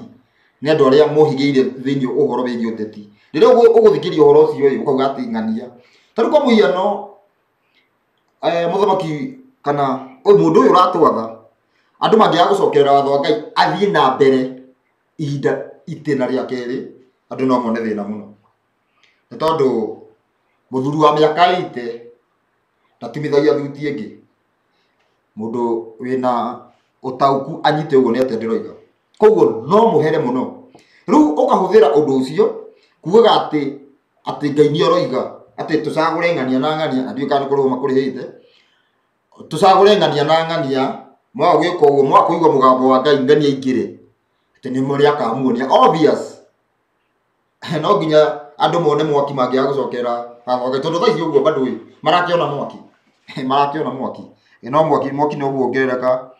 ni andu aria mohigeire thiini uhoro wigi uteti rire uguthikiria uhoro ucio uyu ukauga ati ngania tari kwa muhiano muthamaki kana mundu uyu uratwatha andu mangiaga gucokerera watho wa Ngai athie na mbere ihinda itena ria keri andu no mone thina muno ni tondu muthuri wa miaka ite tatimithagia thuti ingi mundu wina utauku anyite uguo ni atia ndiroiga koguo no muhere muno riu ukahuthira undu ucio kuuga ati Ngai ni oroiga ati tucagure ngania na ngania andu kana kuruma kurihite tucagure ngania na ngania mwa gwiko uguo mwa kuigwa mugambo wa Ngai ngania ingire ati ni muri akamuonia obvious no ginya andu mone mwaki mangia gucokera watho tondu thaici uguo bado marakiona mwaki no mwaki no guongerereka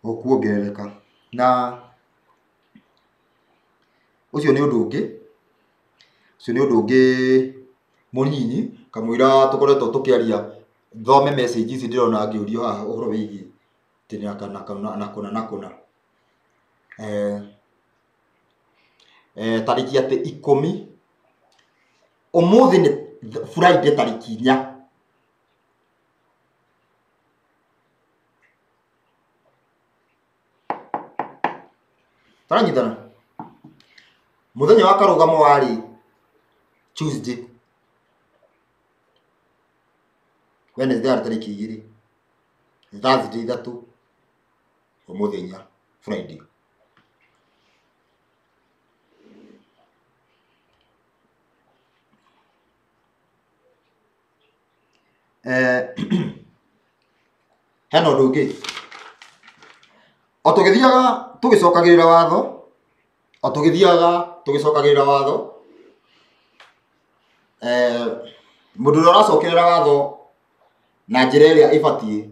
ukuongerereka na ucio ni undu ungi munyinyi kamwira tukoretwo tukiaria thome message ici ndirona ngiurio haha uhoro wigi tene na kuna tariki ati 10 umuthi ni Friday tariki 4 taranyitana muthenya wa karugamo wari Tuesday Wednesday ari tariki 2 Thursday 3 umuthenya Friday hena undu ungi otugithiaga tugicokagirira watho mundu uria uracokerera watho na njira iria ibatie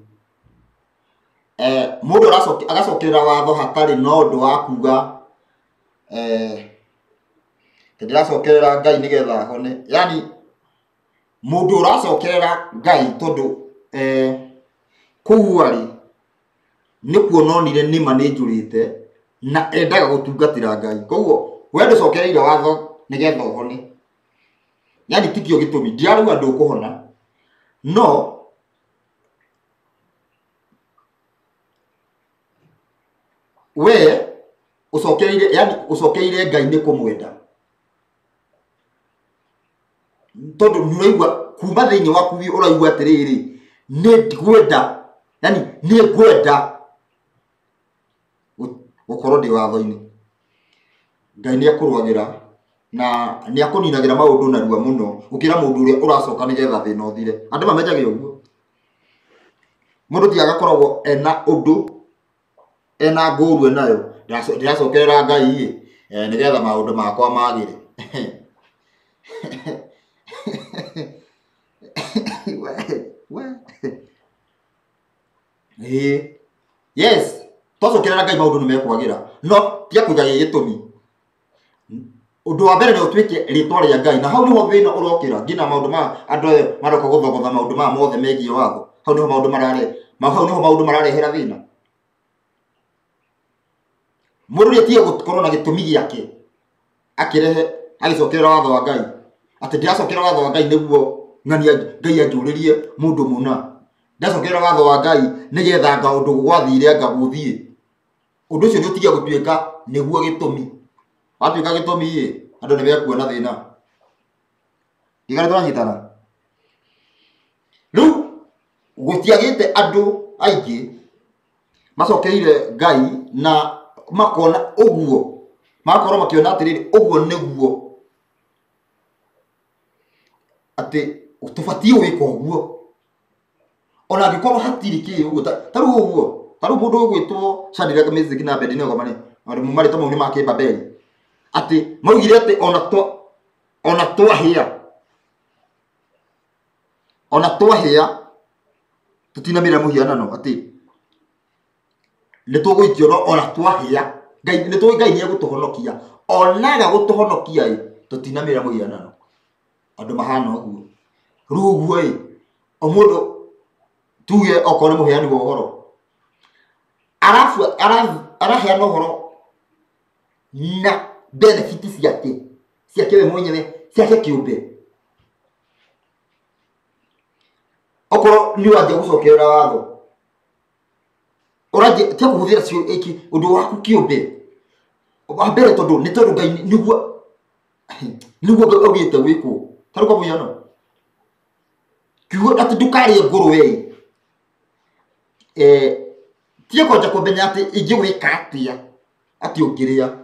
mundu agacokerera watho hatari no ndu wa kuga ndiracokerera Ngai nigetha hone yani mundu uracokerera Ngai tondu kuuari ni kuononire nima ni njurite na endaga gutungatira Ngai koguo we nducokereire watho nigetha hone yani tikio gitumi ndiaruga ndu kuhona no we ucokereire Ngai ni kumwenda tondu nuraigwa kuma thiini waku uraigwa atiriri ni ngwenda yani ni ngwenda gukorwo ndi watho-ini Ngai ni akurwagira na ni akuninagira maundu narua muno ukira mundu uria uracoka nigetha thina uthire andu mamenyage uguo mundu ti agakoragwo ena undu ena nguru enayo ndiracokerera Ngai nigetha maundu makwa magire yes tocokerera Ngai maundu nimekwagira no tia kuja gitumi undu wa mbere ni utwike ritwa ria Ngai na hau niho thina urokira ngina maundu ma andu ayo maroka guthogotha maundu ma mothe megie watho hau niho maundu mararehera thina mundu ria tie gukorwo na gitumi giake akirehe agicokerera watho wa Ngai ati ndiracokerera watho wa Ngai niguo ngania Ngai anjuririe mundu muna ndacokerera watho wa Ngai nigetha nga undu gwathire ngaguthie undu ucio ni utigia gutuika niguo gitumi watuika gitumi andu ni bekuona thina igara turanyitana riu gutiagite andu aingi macokeire Ngai na makona uguo makorwo makiona atiriri uguo niguo ati tubatie wiko uguo ona gikorwo hatiri ki uguo taru uguo taru mundu gwitwo Shadrach Meshach na Abednego mane andu mumarito mau ni makibabeli ati maugire ati ona twahia tutinamira muhianano ati nitugwikio no ona twahia Ngai Ngai ni agutuhonokia onaga gutuhonokia tutinamira muhianano andu mahana uguo ruguo ĩ omundu tuge okore muheani wa uhoro arafu araheana uhoro na benefit ciake we mwenyewe ciake kiumbe okoro ni waje gucokera watho oraje tia kuhuthira cio iki undu waku kiumbe wambere tondu ni tondu Ngai niguo ogite wiko taruka muyano kiugo ati ndukari nguruwe tie koja kumenya ati ingĩwĩka atĩa ati ũngĩrĩa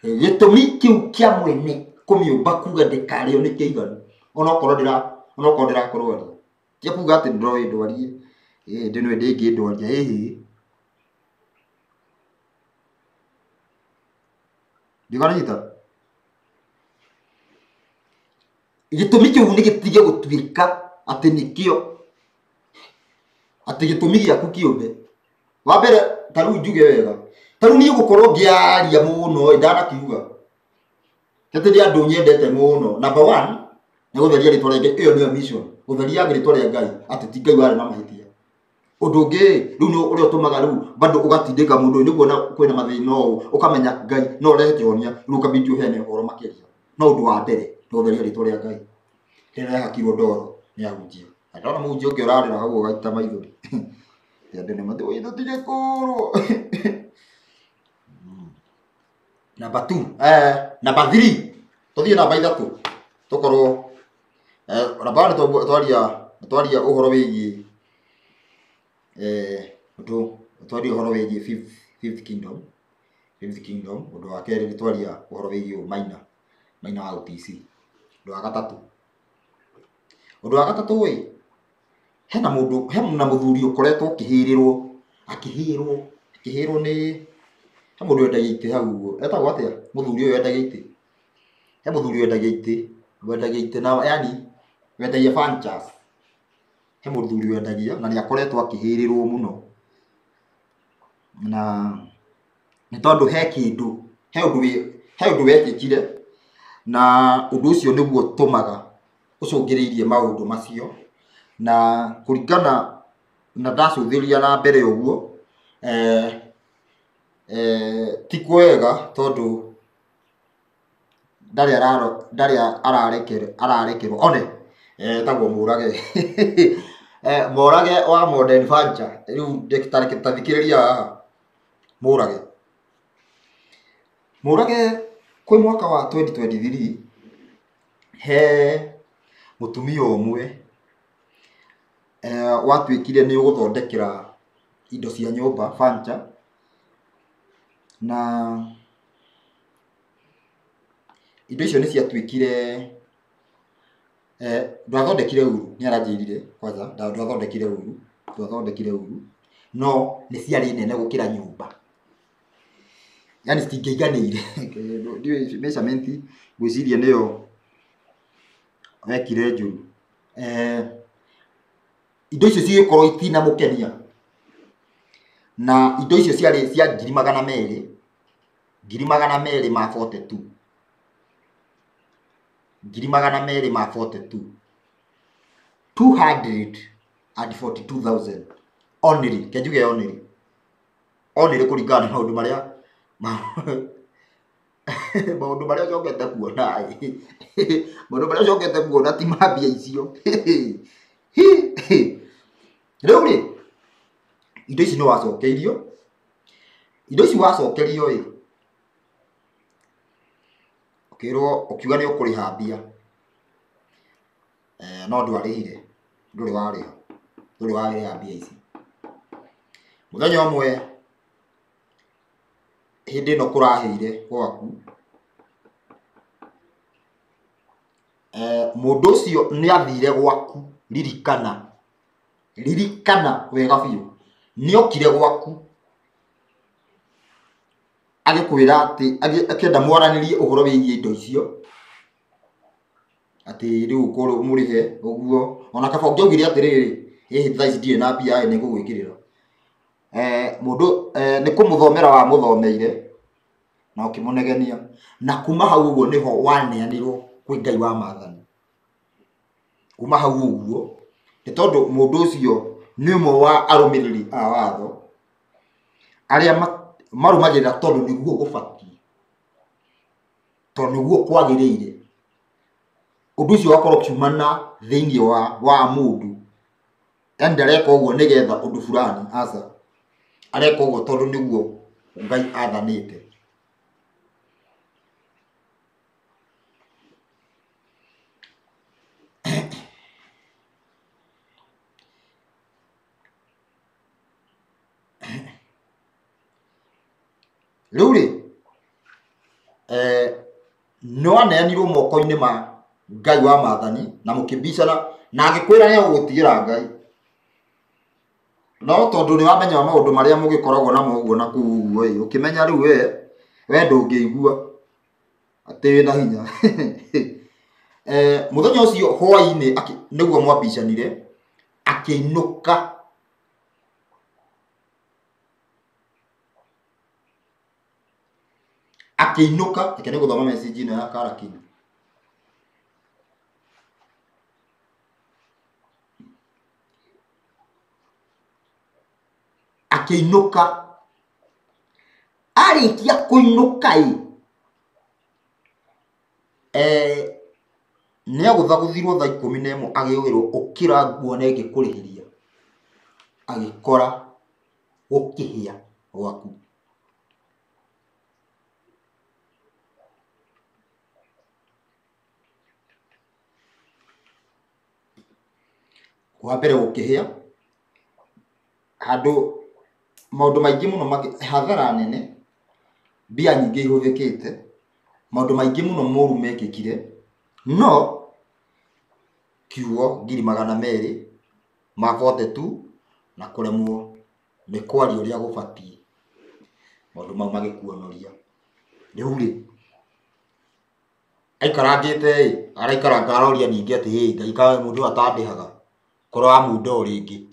gĩtũmi kĩu kĩa mwene kũmĩũmba kuga ndĩkarĩo nĩ kĩiganu onokorwo ndĩrakorwo tie kuga atĩ ndĩroĩ ndwarie ndĩno ndĩngĩ ndwaria ndigaranyita gĩtũmi kĩu nĩ gĩtige gũtuĩka atĩ nĩkĩo ati gitumi giaku kiumbe wa mbere taru njuge wega taru ni gukorwo ngiaria muno ndana kiuga kete ndi andu nyendete muno number 1 ni gutheria ritwa rĩa iyo ni mission gutheria ritwa rĩa Ngai ati ti Ngai wari na mahitia undu ngi riu ni uri utumaga riu bado ugatindika mundu niguo na kwina mathina ukamenya Ngai no rehe kĩhonia riu kabidi uhene uhoro makiria no undu wa mbere gutheria ritwa rĩa Ngai rĩrĩa hakirwo ndoro ni ahunjia ndona munjio ngi urarira hau ugaita maithori yande ne matho ito tije kuro number 2 number 3 tothie number 3 tokorwo rabana twaria uhoro wigi twaria uhoro wigi fifth kingdom undu wa keri twaria uhoro wigi maina wa UTC undu wa gatatu we hena muthuri ukoretwo akihirwo ni mundu wendagia ite hau etagwo atia muthuri uyu wendagia ite muthuri wendagia ite na yani wendagia fanchas muthuri wendagia na ni akoretwo akihirirwo muno na ni tondu he undu wekikire na undu ucio niguo tumaga ucungiriirie maundu macio na kuringana na ndacuthiria na mbere uguo ti kwega tondu ndari ararekerwo one tagwo murage morage wa modern fancha riu ndikitathikiriria murage kwi mwaka wa 2023 he mutumia umwe watuikire ni uguthondekera indo cia nyumba fancha na indo icio ni ciatuikire ndathondekire uru ni aranjirire kwanza ndathondekire uru no ni ciari nene gukira nyumba yani citingeiganire ndio measurement gwiciria niyo wekire njuru indo icio cigikorwo itina mukenia na indo icio ciari cia 200 ma 42 242,000 only kejuge only kuringana na maundu maria cokete kuona ti mambia icio riu ri indo ici no wacokeirio ukirwo ukiuga ni ukuriha mbia no ndwarihire nduri wariha mbia ici muthenya umwe hindi no kurahire gwaku mundu ucio ni athire gwaku ririkana wega biu ni okire gwaku agikwira ati akienda mwaranirie uhoro wigie indo icio ati riu kuru murihe uguo ona kaba ungiogire atiriri thaici ndire na mbia ni ngugwikirira mundu ni kumuthomera wa muthomeire na ukimunegenia na kuma hau uguo niho waneanirwo kwi Ngai wa Maathani kuma hau uguo ni tondu mundu ucio ni umwe wa arumiriri a watho aria marumagirira tondu niguo gubati tondu niguo kwagiriire undu ucio wakorwo kiumana thiini wa mundu endereka uguo nigetha undu fulani asa areka uguo tondu niguo Ngai athanite. Riu ri no aneanirwo moko-ini ma Ngai wa Maathani na mukibicana na agikwira ni agutigira Ngai no tondu ni wamenya maundu maria mugikoragwo na moguo na kuuguo ukimenya riu we ndungiigua ati wina hinya muthenya ucio hwaini niguo mwabicanire akiinuka reke ni guthoma message ino ya Karakin. Akiinuka arikia kuinuka ni aguthaguthirwo thaa 11 agiugirwo ukira nguo na ingikurihiria agikora gukihia gwaku wa mbere gukihia handu maundu maingi muno hathara nene mbia nyingi ihuthikite maundu maingi muno moru mekikire no kiugo 200 mavote tu na kuremwo ni kwari uria gubatie maundu mau magikuonoria riu ri aikarangite araikaranga aroria ningi ati Ngai kawe mundu atandihaga korwo amundo ringi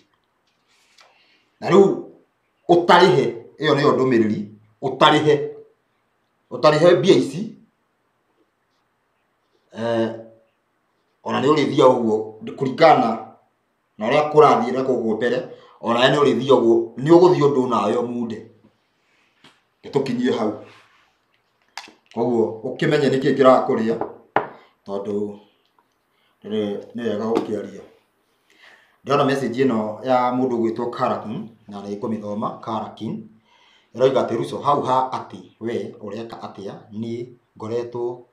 na riu utarihe iyo niyo ndumiriri utarihe mbia ici ona ni urithia uguo kuringana na uria kurathie na kuguo mbere ona ni urithia uguo ni uguthio ndu nayo munde tukinyie hau koguo ukimenye niki kirakuria tondu ni wega ukiaria. Ndiona message ino ya mundu gwitwo Karakin na ni ngumithoma. Karakin iroiga ati Russo hau ha ati we ureka atia ni ngoretwo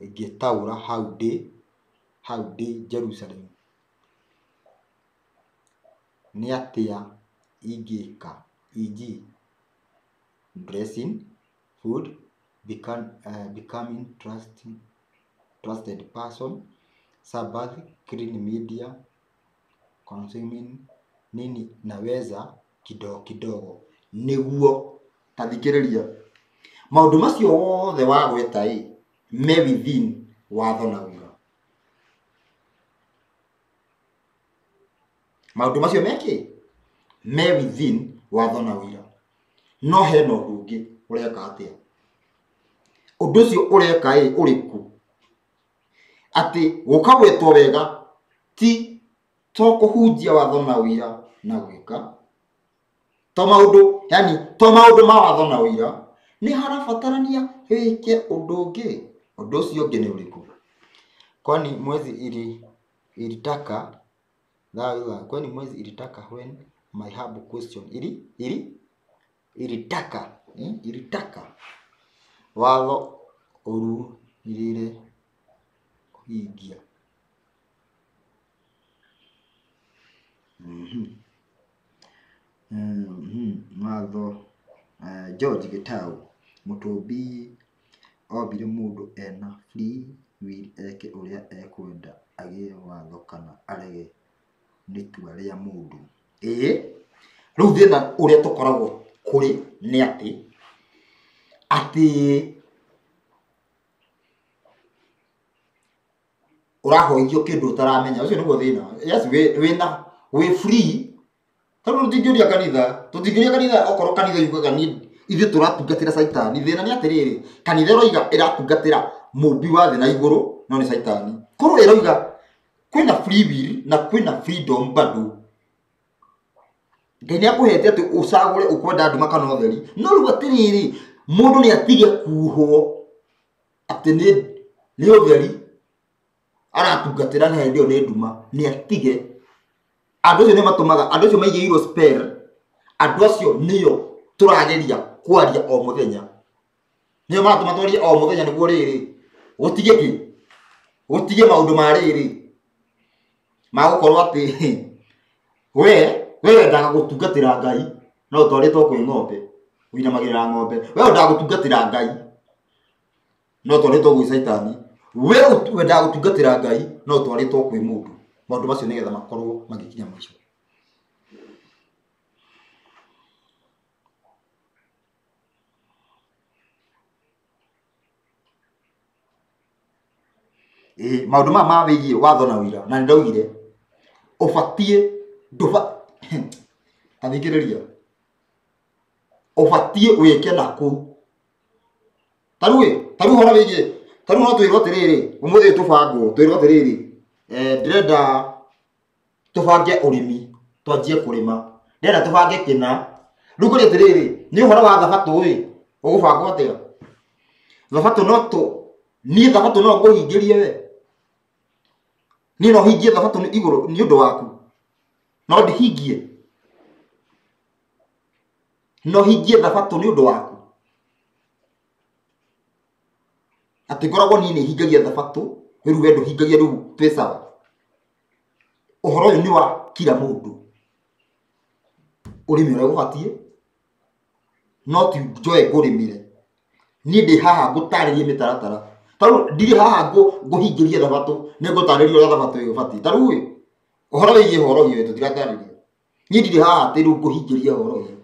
ngitaura hau ndi Jerusalem ni atia ingika dressing food becoming trusted person Sabbath clean media consuming nini naweza kidogo niguo tathikiriria maundu macio wothe wa gweta me within watho na wira maundu macio meki me within watho na wira no he no ndungi ureka atia undu ucio ureka uriku ati guka gwetwo wega ti to kuhunjia watho na wira na gwika to maundu ma watho na wira ni harabatarania wike undu ungi undu ucio ungi ni uriku kwani mwezi ilitaka kwani mwezi ilitaka when my humble question ilitaka watho uru ilire kuhingia watho George Gitau mutumbi obire mundu ena free will eke uria ekwenda agie watho kana arege nitua ria mundu riu thina uria tukoragwo kuri ni ati urahoithio kindu utaramenya ucio niguo thina. Yes we free tondu tutingiria kanitha okorwo kanitha yugaga ni ithu turatungatira saitani thina ni atiriri kanitha roiga iratungatira mumbi wa thi na iguru no ni saitani korwo iroiga kwina free will na kwina freedom bado. Ngai nĩ akuhete ati ucagure ukwenda nduma kana utheri. No riu atiriri mundu ni atige kuho ati ni utheri aratungatira na ndio ni nduma, ni atige. Andu acio ni matumaga, andu acio maigirwo spell, andu acio nio turageria kwaria o muthenya. Nio maratuma twarie o muthenya niguo riri gutige ki gutige maundu ma riri magukorwo ati we ndaga gutungatira Ngai no twaritwo kwi ng'ombe uinamagirira ng'ombe. We ndaga gutungatira Ngai no twaritwo gwi Saitani. We ndaga gutungatira Ngai no twaritwo kwi mundu. Maundu macio nigetha makorwo magikinya mwisho. Maundu ma wigie watho na wira na ndaugire ubatie nduba tathikiriria ubatie wike naku taru hora wigie taru no twirwo tiriri umuthi tubango twirwo tiriri ndirenda tubange urimi twanjie kurima ndirenda tubange kina ruguri tiriri ni hora wa thabatu ugubangwo atia thabatu no tu ni thabatu no nguhingirie we ni no hingie thabatu ni iguru ni undu waku no ndihingie no hingie thabatu ni undu waku ati ngoragwo ni hingagia thabatu riu we nduhingagia riu pesa. Uhoro uyu ni wa kila mundu urimi ura gubatie no ti njoe ngurimire ni ndi haha ngutaririe mitaratara taru ndiri haha nguhingiria thabatu ni ngutariria ura thabatu gubatie taru uhoro wigie uhoro hiyo tutiratariria ni ndiri haha ti riu nguhingiria uhoro hiyo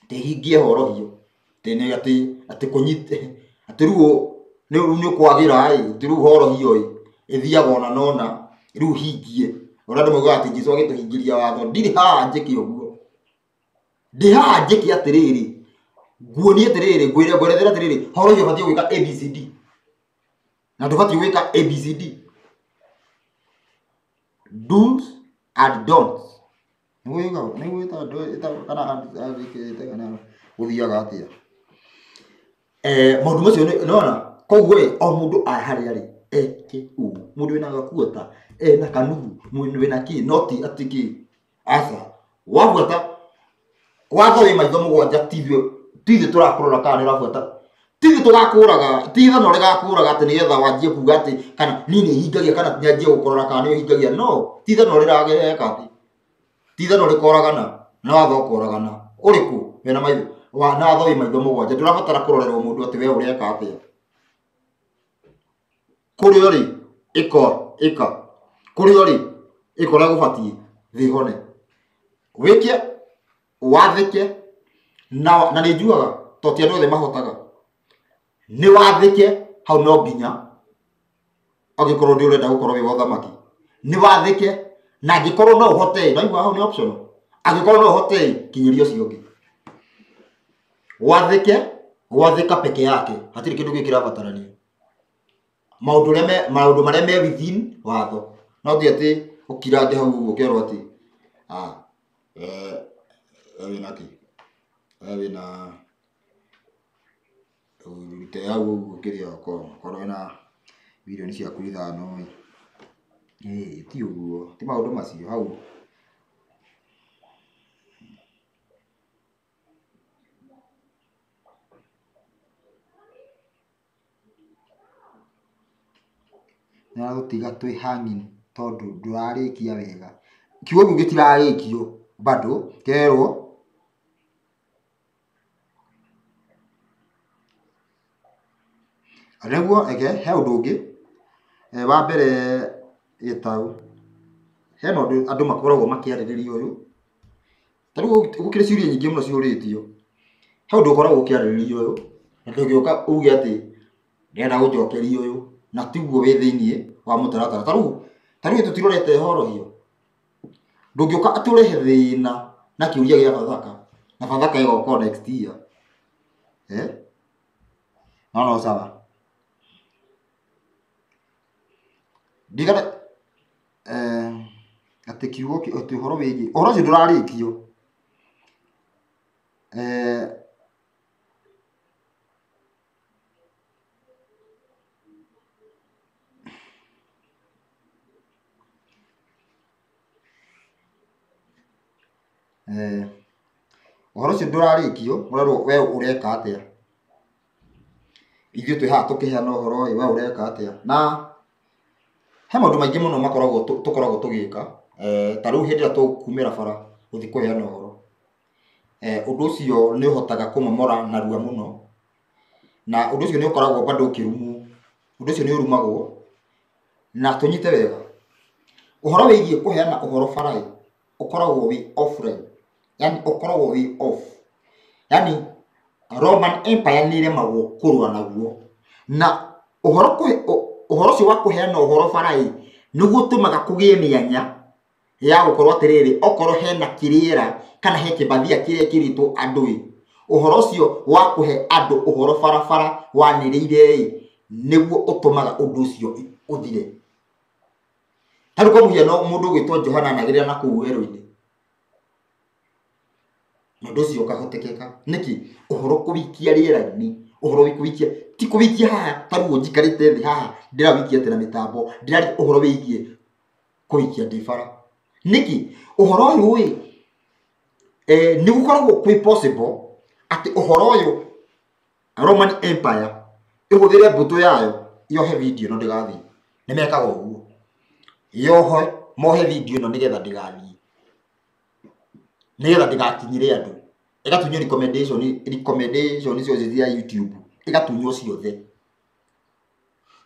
tehingie uhoro hiyo tene ati kunyite ati riu ni kwagira riu uhoro hiyo ithiaga ona nona riu hingie ora ndu mugaga ati Jesu agituhingiria watho ndiri haha njiki uguo ndi haha njiki atiriri nguonie atiriri ngwerethera atiriri horo hiyo batie gwika ABCD na ndubatie gwika ABCD do's and don'ts niguo ita kana kana guthiaga atia maundu macio nona koguo o mundu ahari ari eke mundu wina gakuota na kanuthu mundu wina ki noti atiki asa wabuata watho wi maitho mugwanja tithio turakurora kana nirabuata tithio tugakuraga titha no rigakuraga ati nigetha wanjie kuga ati kana nini hingagia kana nyanjie gukorora kana ni hingagia no titha no rirageka ati titha no rikoragana na watho ukoragana uriku wena maitho wa na watho wi maitho mugwanja ndurabatara kurorerwo mundu ati we ureka atia kuri ori ika kuri ori ikora gubatie thihone wike wathike na ni njuaga to ti andu othe mahotaga ni wathike hau no nginya agikorwo ndi urenda gukorwo wi wathamaki ni wathike na agikorwo no uhote na igwa hau ni optional agikorwo no uhote kinyirio cio ngi wathika peke yake hatiri kindu gikira batarania maundu maria me within watho no thi ati ukira hau ukerwo ati wina ki wina urute hau ukiria korwo na bilioni ciaku ithano ti uguo ti maundu macio hau na gutiga twi hanging tondu ndurarikia wega kiugo giu gitirarikio bado kerwo areguo ege he undu ungi wa mbere gitau he no andu makoragwo makiaririria uyu taru gukire ciuria nyingi muno ciuritio he undu ukoragwo ukiaririria uyu na ndugioka uge ati ndenda gujokeria uyu na tiguo wi thiini wa mutaratara taru tutirorete horo hiyo ndugioka aturehe thina na kiuria gia bathaka na bathaka igoko next year no sawa ndigana atĩ kiugo atĩ ũhoro wĩgiĩ ũhoro ũcio ndũrarĩkio ũhoro ũcio ndũrarĩkio ũrarwo we ũreka atĩa ithuĩ twĩ haha tũkĩheana ũhoro ũyũ we ũreka atĩa na he maũndũ maingĩ mũno tũkoragwo tũgĩka ta rĩu hĩndĩ ĩrĩa tũkumĩra bara gũthiĩ kũheana ũhoro ũndũ ũcio nĩ ũhotaga kũmomora narua mũno na ũndũ ũcio nĩ ũkoragwo bado ũkĩrumwo ũndũ ũcio nĩ ũrumagwo na tũnyite wega ũhoro wĩgiĩ kũheana ũhoro bara ũkoragwo wĩ offline yani ũkoragwo wĩ off yani Roman Empire nĩ ĩremagwo kũrũa naguo na ũhoro ũcio wa kũheana ũhoro bara nĩguo ũtũmaga kũgĩe mĩanya ya gũkorwo atĩrĩrĩ okorwo hena kĩrĩera kana he kĩbathia kĩrĩa kĩrĩtwo andũ ũhoro ũcio wa kũhe andũ ũhoro barabara wanĩrĩire nĩguo ũtũmaga ũndũ ũcio ũthire tarĩ kwa mũhiano mũndũ gwĩtwo Johana anagĩrĩra na kũu werũ-inĩ na ũndũ ũcio ũkahotekeka nĩkĩ ũhoro kũwikia rĩera-inĩ ũhoro kũwikia ti kũwikia haha tarĩ njikarĩte thĩ haha ndĩrawikia atĩ na mĩtambo ndĩrari ũhoro wĩgiĩ kũwikia ndĩ bara nĩkĩ ũhoro ũyũ nĩ gũkoragwo kwĩ possible atĩ ũhoro ũyũ Roman Empire ĩhũthĩre mbũtũ yayo yohe video ĩno ndĩgathiĩ nĩ mekaga ũguo yohe mohe video ĩno nĩgetha ndĩgathiĩ nĩgetha ndĩgakinyĩre andũ ĩgatunywo recommendation ciothe cia YouTube ĩgatunywo ciothe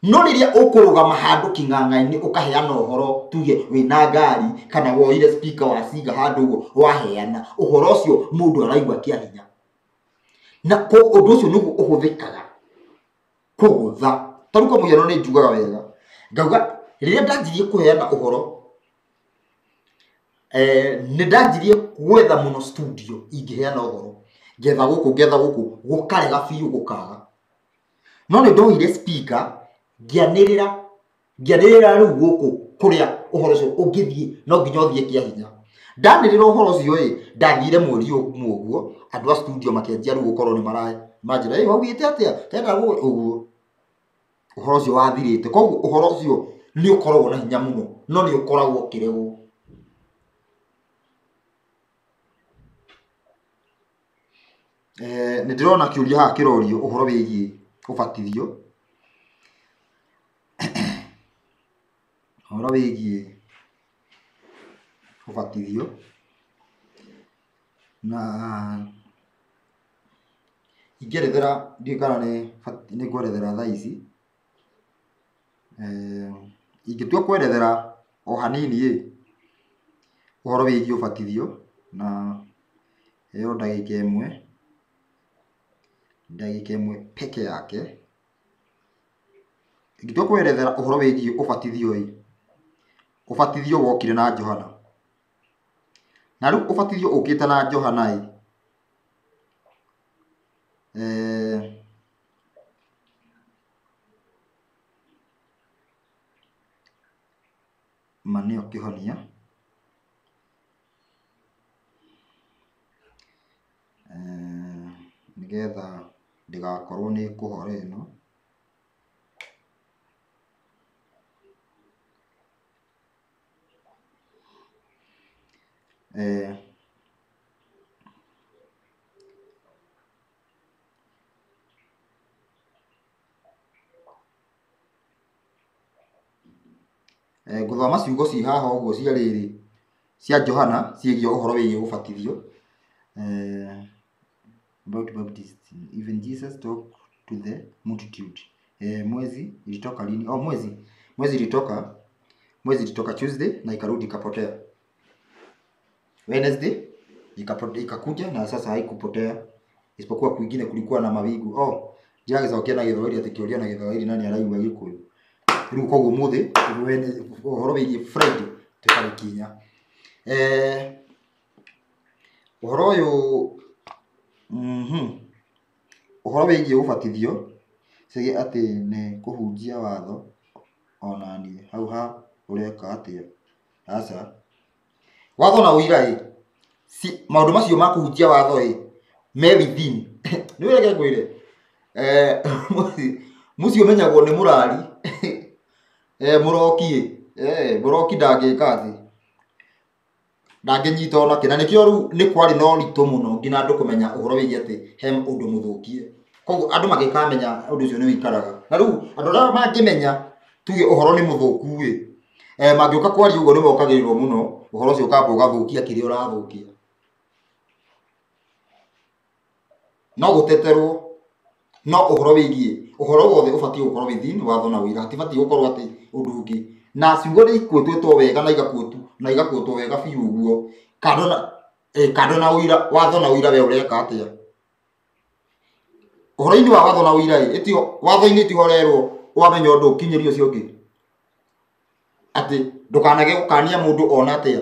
no rĩrĩa ũkũrũgama handũ kĩng'ang'a-inĩ ũkaheana ũhoro tuge wĩna ngari kana woire speaker waciga handũ ũguo waheana ũhoro ũcio mũndũ araigua kĩahinya na ũndũ ũcio nĩguo ũhũthĩkaga kũgũtha tarĩ kwa mũhiano nĩ njugaga wega ngauga rĩrĩa ndanjirie kũheana ũhoro nĩ ndanjirie gwetha mũno studio ingĩheana ũhoro ngetha gũkũ gũkarega biũ gũkaga no nĩ ndoire speaker ngĩanĩrĩra rĩu gũkũ kũrĩa ũhoro ũcio ũngĩthiĩ no nginya ũthiĩ kĩahinya ndanĩrĩra ũhoro ũcio ndathire mweri ũmwe ũguo andũ a studio makĩanjia rĩu gũkorwo nĩ manjĩra waugĩte atĩa tenda ũguo ũhoro ũcio wathirĩte koguo ũhoro ũcio nĩ ũkoragwo na hinya mũno no nĩ ũkoragwo ũkĩregwo nĩ ndĩrona kĩũria haha kĩrorio ũhoro wĩgiĩ ũbatithio ũhoro wĩgiĩ ũbatithio na ingĩerethera ndiũĩ kana nĩ ngwerethera thaa ici ingĩtua kwerethera o hanini ũhoro wĩgiĩ ũbatithio na ĩyo ndagĩka ĩmwe peke yake ingĩtua kwerethera ũhoro wĩgiĩ ũbatithio ũbatithio wokire na Johana na rĩu ũbatithio ũkĩte na Johana manio kĩhonia nĩgetha ndĩgakorwo nĩ kũhora ĩno ngũthoma ciugo ci haha ũguo cia rĩrĩ cia Johana ciĩgiĩ ũhoro wĩgiĩ ũbatithio about baptism even Jesus talked to the multitude mwezi ilitoka lini mwezi ilitoka Tuesday na ikarudi ikapotea Wednesday ikakuja na sasa haikupotea isipokuwa kwingine kulikuwa na mawingu ndĩragĩcokia na Gĩthwaĩri atĩ kĩũria na Gĩthwaĩri na nĩ araigua Gĩkũyũ rĩu koguo ũmũthĩ ũhoro wĩgiĩ Friday tũkarĩkinya ũhoro ũyũ ũhoro wĩgiĩ ũbatithio sege atĩ nĩ kũhunjia watho ona niĩ hau ha ũreka atĩa aca watho na ũira si maũndũ macio ma kũhutia watho me within nĩ wĩreke ngwĩre mũcio menyagwo nĩ mũrari mũroki ndangĩka atĩ ndangĩnyita ona kĩ na nĩkĩo rĩu nĩ kwarĩ na ũritũ mũno nginya andũ kũmenya ũhoro wĩgiĩ atĩ he ũndũ mũthũkie koguo andũ magĩkamenya ũndũ ũcio nĩ wĩikaraga na rĩu andũ arĩa mangĩmenya tuge ũhoro nĩ mũthũku mangĩũka kwaria ũguo nĩ mokagĩrĩrwo mũno ũhoro ũcio ũkamba ũgathũkia kĩrĩa ũrathũkia no gũteterwo no ũhoro wĩgiĩ ũhoro wothe ũbatiĩ gũkorwo within watho na ũira hatibatiĩ gũkorwo atĩ ũndũ ũngĩ na ciugo nĩ ikuĩtwo wega na igakuotwo wega biũ ũguo kando na ũira watho na ũira we ũreka atĩa ũhoro-inĩ wa watho na ũira watho-inĩ ĩtihorerwo wamenya ũndũ ũkinyĩrio ũcio ũngĩ atĩ ndũkanage gũkania mũndũ ona atĩa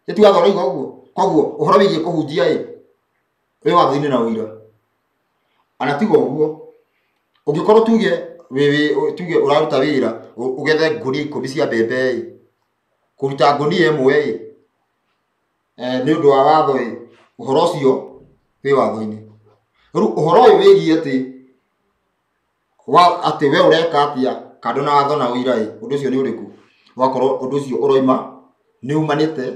ĩtiwatho ũrauga ũguo koguo ũhoro wĩgiĩ kũhunjia wĩ watho-inĩ na ũira ana tiga ũguo ũngĩkorwo tuge ũraruta wĩra ũgethe ngũnia 10 cia mbembe kũruta ngũnia ĩmwe nĩ ũndũ wa watho ũhoro ũcio wĩ watho-inĩ rĩu ũhoro ũyũ wĩgiĩ atĩ we ũreka atĩa kando na watho na ũira ũndũ ũcio nĩ ũrĩkũ wakorwo ũndũ ũcio ũroima nĩ umanĩte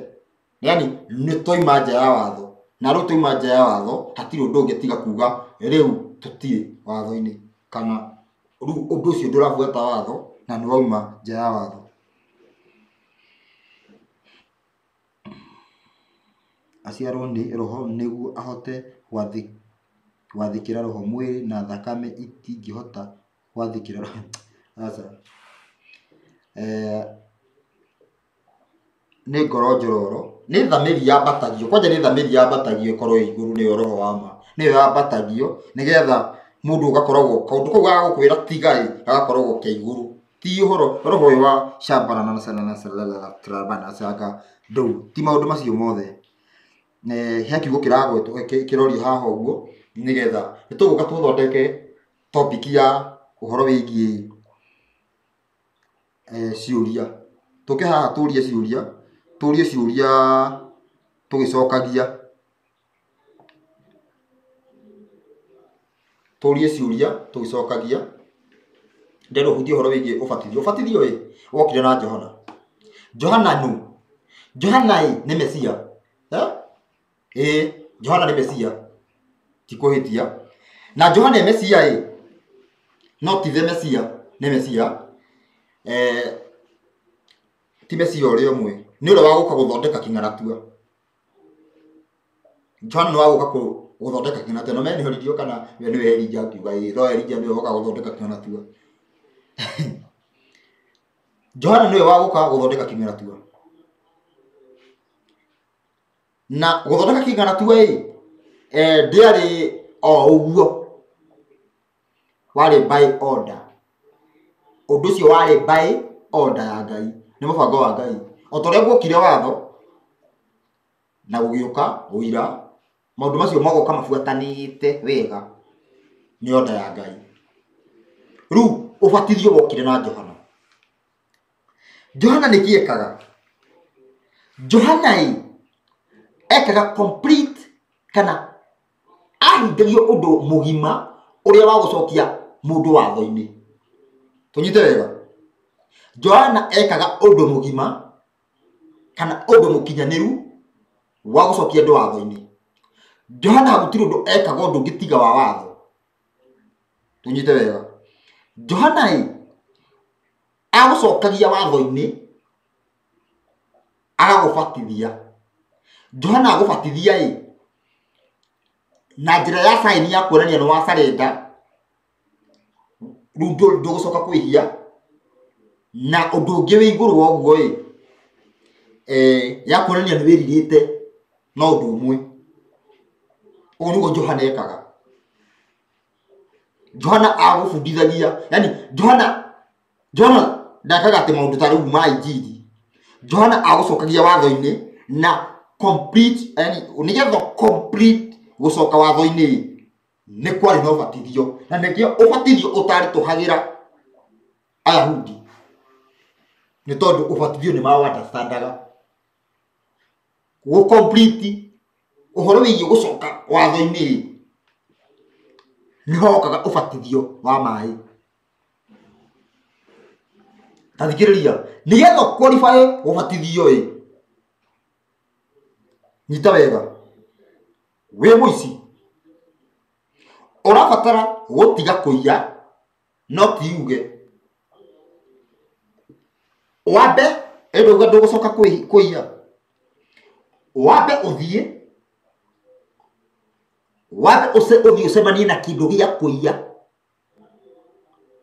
yani nĩ toima nja ya watho na rĩu toima nja ya watho hatirĩ ũndũ ũngĩ tiga kuga rĩu tũtirĩ watho-inĩ kana rĩu ũndũ ũcio ndũrabuata watho na nĩ wauma nja ya watho aciarwo nĩ roho nĩguo ahote gwathĩkĩra roho mwĩrĩ na thakame itingĩhota gwathĩkĩra roho aca nĩ ngoro njororo nĩ thamĩri yambatagio kwanja nĩ thamĩri yambatagio ĩkorwo igũrũ nĩyo roho wa ma nĩyo yambatagio nĩgetha mũndũ ũgakoragwo kaũndũ kau gagũkwĩra tiga gagakoragwo ke igũrũ ti ũhoro roho ũyũ wa shambara na trabana saka ndũu ti maũndũ macio mothe he kiugo kĩragwetwo kĩrorio haha ũguo nĩgetha nĩtũgũka tũthondeke topic ya ũhoro wĩgiĩ ciũria tũke haha tũrie ciũria tũgĩcokagia ndĩrenda ũhutie ũhoro wĩgiĩ ũbatithio wokire na Johana nũ Johana nĩ Mesia Johana nĩ Mesia ti kũhĩtia na Johana nĩ Mesia no ti the Mesia nĩ Mesia ti Mesia ũrĩa ũmwe nĩ ũrĩa wa gũka gũthondeka kĩng'aratua Johana nĩ wa gũka gũthondeka kĩng'aratua no meni horirio kana we nĩ Elija akiuga no Elija nĩ woka gũthondeka kĩng'aratua Johana nĩ wa gũka gũthondeka kĩng'aratua na gũthondeka kĩng'aratua ndĩarĩ o ũguo warĩ by order ũndũ ũcio warĩ by order ya Ngai nĩ mũbango wa Ngai o ta ũrĩa guokire watho na gũgĩũka ũira maũndũ macio magoka mabuatanĩte wega nĩ order ya Ngai rĩu ũbatithio wokire na Johana nĩ kĩekaga Johana ekaga complete kana ahingagio ũndũ mũgima ũrĩa wa gũcokia mũndũ watho-inĩ tũnyite wega Johana ekaga ũndũ mũgima kana ũndũ mũkinyanĩru wa gũcokia andũ watho-inĩ Johana gũtirĩ ũndũ ekaga ũndũ ũngĩ tiga wa watho tũnyite wega Johana agũcokagia watho-inĩ agagũbatithia Johana agũbatithia na njĩra ya sign ya kuonania nĩ wa surrender rĩu ndũgũcoka kwĩhia na ũndũ ũngĩ wĩ igũrũ wa ũguo ya kuonania nĩ wĩrirĩte no ũndũ ũmwe ũguo nĩguo Johana ekaga Johana agũbundithagia yani Johana ndakaga atĩ maũndũ ta rĩu ma injiri Johana agũcokagia watho-inĩ na complete yani nĩgetha complete gũcoka watho-inĩ nĩ kwarĩ na ũbatithio na nĩkĩo ũbatithio ũtaritũhagĩra Ayahudi nĩ tondũ ũbatithio nĩ ma understandaga gũ complete ũhoro wĩgiĩ gũcoka watho-inĩ nĩ hokaga ũbatithio wa maĩ. Tathikĩrĩria, nĩgetha qualify ũbatithio nyita wega, wĩ mũici ũrabatara gũtiga kũiya, no ti uge wambe ndũga ndũgũcoka kũiya, wambe ũthiĩ ũcemanie na kĩndũ gĩa kũiya,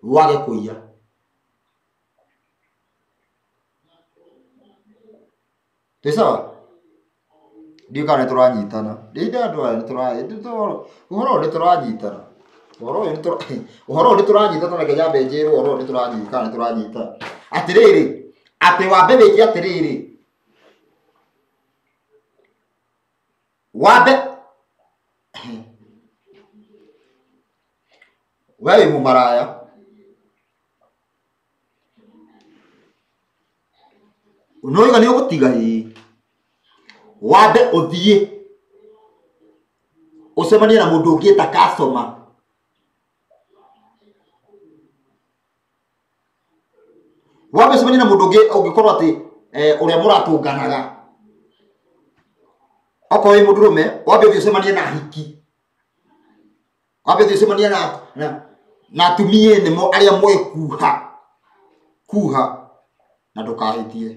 wage kũiya. Twĩ sawa? Ndiũĩ kana nĩtũranyitana. Ũhoro nĩtũranyitana. Ũhoro nĩtũranyitana, reke nyambe njĩrwo ũhoro nĩtũranyitana, nĩtũranyitana. Atĩrĩrĩ, atĩ wambe wĩke atĩrĩrĩ, wambe we wĩ mũmaraya, noiga nĩ ũgũtiga wambe ũthiĩ ũcemanie na mũndũ ũngĩ ta customer, wambe ũcemanie na mũndũ ũngĩ ũngĩkorwo atĩ ũrĩa mũratũnganaga, okorwo wĩ mũndũrũme wambe ũthiĩ ũcemanie na hiki, wambe ũthiĩ ũcemanie na atumia nĩmo arĩa mwĩ kuha na ndũkahĩtie.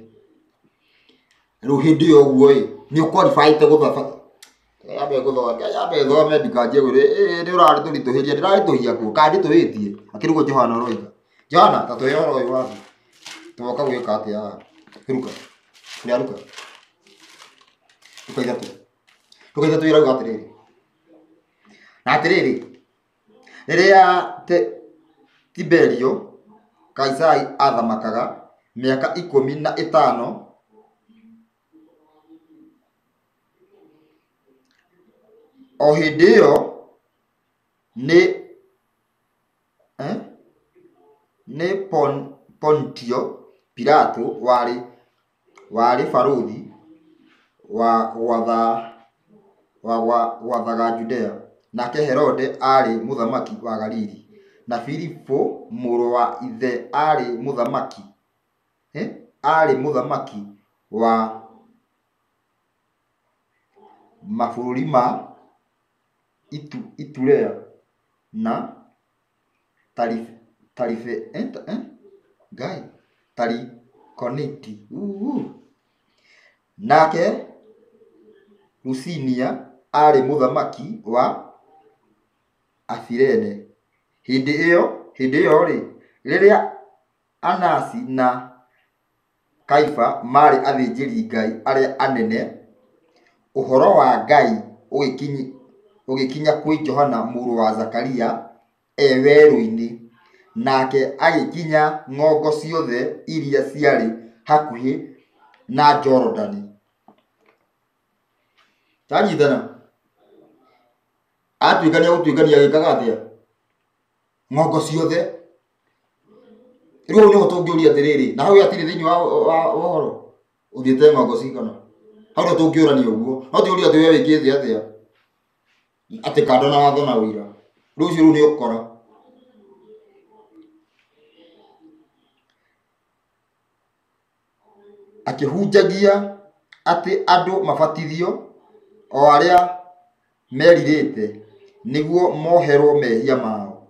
Rĩu hĩndĩ ĩyo ũguo nĩ ũqualifyĩte gũthaba. Yambe thome ndikanjie gwĩre nĩ ũrarĩtũritũhĩria, ndĩrarĩtũhia kũ, kana ndĩtũhĩtie. Akĩrugwo Johana ũroiga. Johana, ta twĩre ũhoro ũyũ waku. Tũgoka gwĩka atĩa haha? Ruka. Nĩ aruka. Ruka ithatũ. Ruka ithatũ irauga atĩrĩrĩ. Na atĩrĩrĩ, rĩrĩa Tiberio Kaisari athamakaga mĩaka 15, o hĩndĩ ĩyo nĩ Pontio Pilato warĩ barũthi wa gwathaga Judea, nake Herode arĩ mũthamaki wa Galili, na Filipo mũrũ wa ithe arĩ mũthamaki wa mabũrũri ma Iturea na Tarikoniti. Nake Lusinia arĩ mũthamaki wa Afirene. Hĩndĩ ĩyo rĩrĩa Anasi na Kaifa marĩ athĩnjĩri Ngai arĩa anene, ũhoro wa Ngai ũgĩkinya kwĩ Johana mũrũ wa Zakaria werũ-inĩ, nake agĩkinya ng'ongo ciothe iria ciarĩ hakuhĩ na Jorodani. Tanyitana atuĩkania gũtuĩkania agĩkaga atĩa? Ng'ongo ciothe. Rĩu nĩho tũngĩũria atĩrĩrĩ, na hau atirĩ thĩinĩ wa ũhoro ũthiĩte ng'ongo cigana? Hau nĩho tũngĩũrania ũguo. No tũũria atĩ we wĩkĩte atĩa? Atĩ kando na watho na ũira. Rĩu ũcio nĩ ũkora. Akĩhunjagia atĩ andũ mabatithio o arĩa merirĩte nĩguo moherwo mehia mao,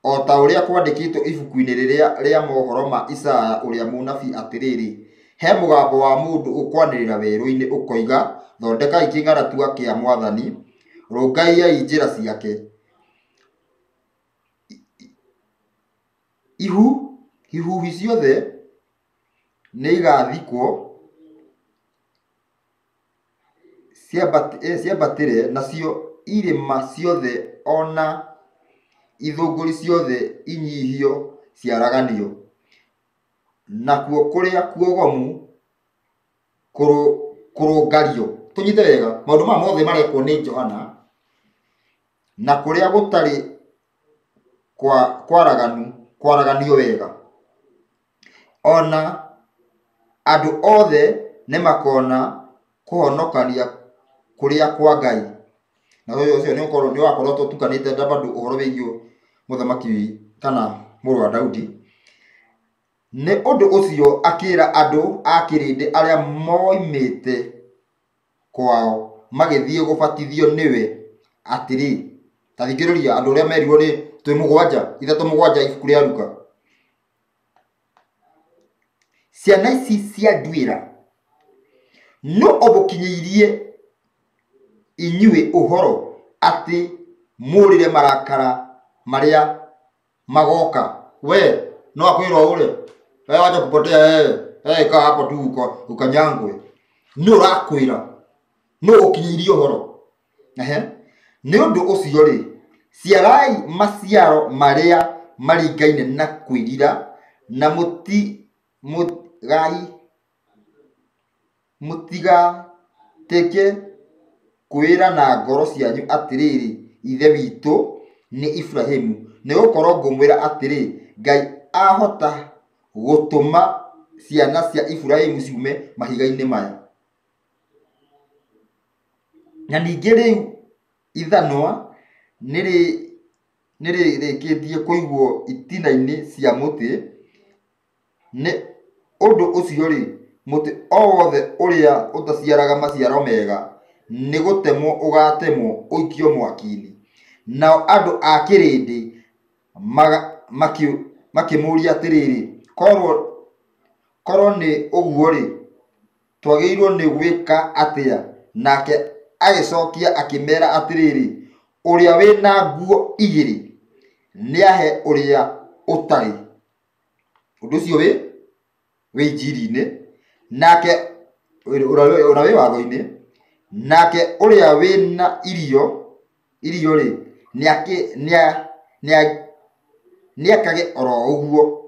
o ta ũrĩa kwandĩkĩtwo ibuku-inĩ rĩrĩa rĩa mohoro ma Isaya ũrĩa mũnabii atĩrĩrĩ, he mũgambo wa mũndũ ũkwanĩrĩra werũ-inĩ ũkoiga, thondekai kĩng'aratua kĩa Mwathani, rũngaiai njĩra ciake. Ihuhi ciothe nĩ igathikwo ciambatĩre, nacio irĩma ciothe ona ithũngũri ciothe inyihio ciaraganio, nakuo kũrĩa kuogomu kũrũngario. Tũnyite wega, maũndũ maya mothe marekwo nĩ Johana, na kũrĩa gũtarĩ kwaraganio wega, ona andu othe ne makona kuhonokania kuria kwa Ngai. Na ucio ni ukorwo ni wakorwo tutukanite ndabandu uhoro wigio muthamaki kana mũrũ wa Daudi. Ni undu ucio akira andu akirinde aria moimite kwao magithie gubatithio niwe atiri. Tathikiriria andu aria merirwo ni twi mugwanja ithatu mugwanja ibuku ria Luka. Ciana ici cia ndwira no obukinyirie inyue uhoro ati murire marakara maria magoka. We no akwirwo ure we wacha kupotea ka hapo tu ukanyangwe no rakwira no ukinyirie uhoro. Ni undu ucio ri ciarai maciaro maria maringaine na kwirira na mutiga teke kwira na ngoro cianyu atiriri ithe witu ni Ibrahimu ni gukorwo ngumwira atiri Ngai ahota gutuma ciana cia Ibrahimu ciume mahiga-ini maya. Na ningi riu ithanwa nirikitie kuigwo itina-ini cia muti. Ni undu ucio ri muti wothe uria utaciaraga maciaro mega ni gutemwo ugatemwo uikio mwaki-ini. Nao andu a kirindi makimuria atiriri korwo ni uguo ri twagirwo ni gwika atia. Nake agicokia akimera atiriri uria wina nguo igiri ni ahe uria utari. Undu ucio wi njiri-ini nake uria wi watho-ini nake uria wina irio ri ni akage oro uguo.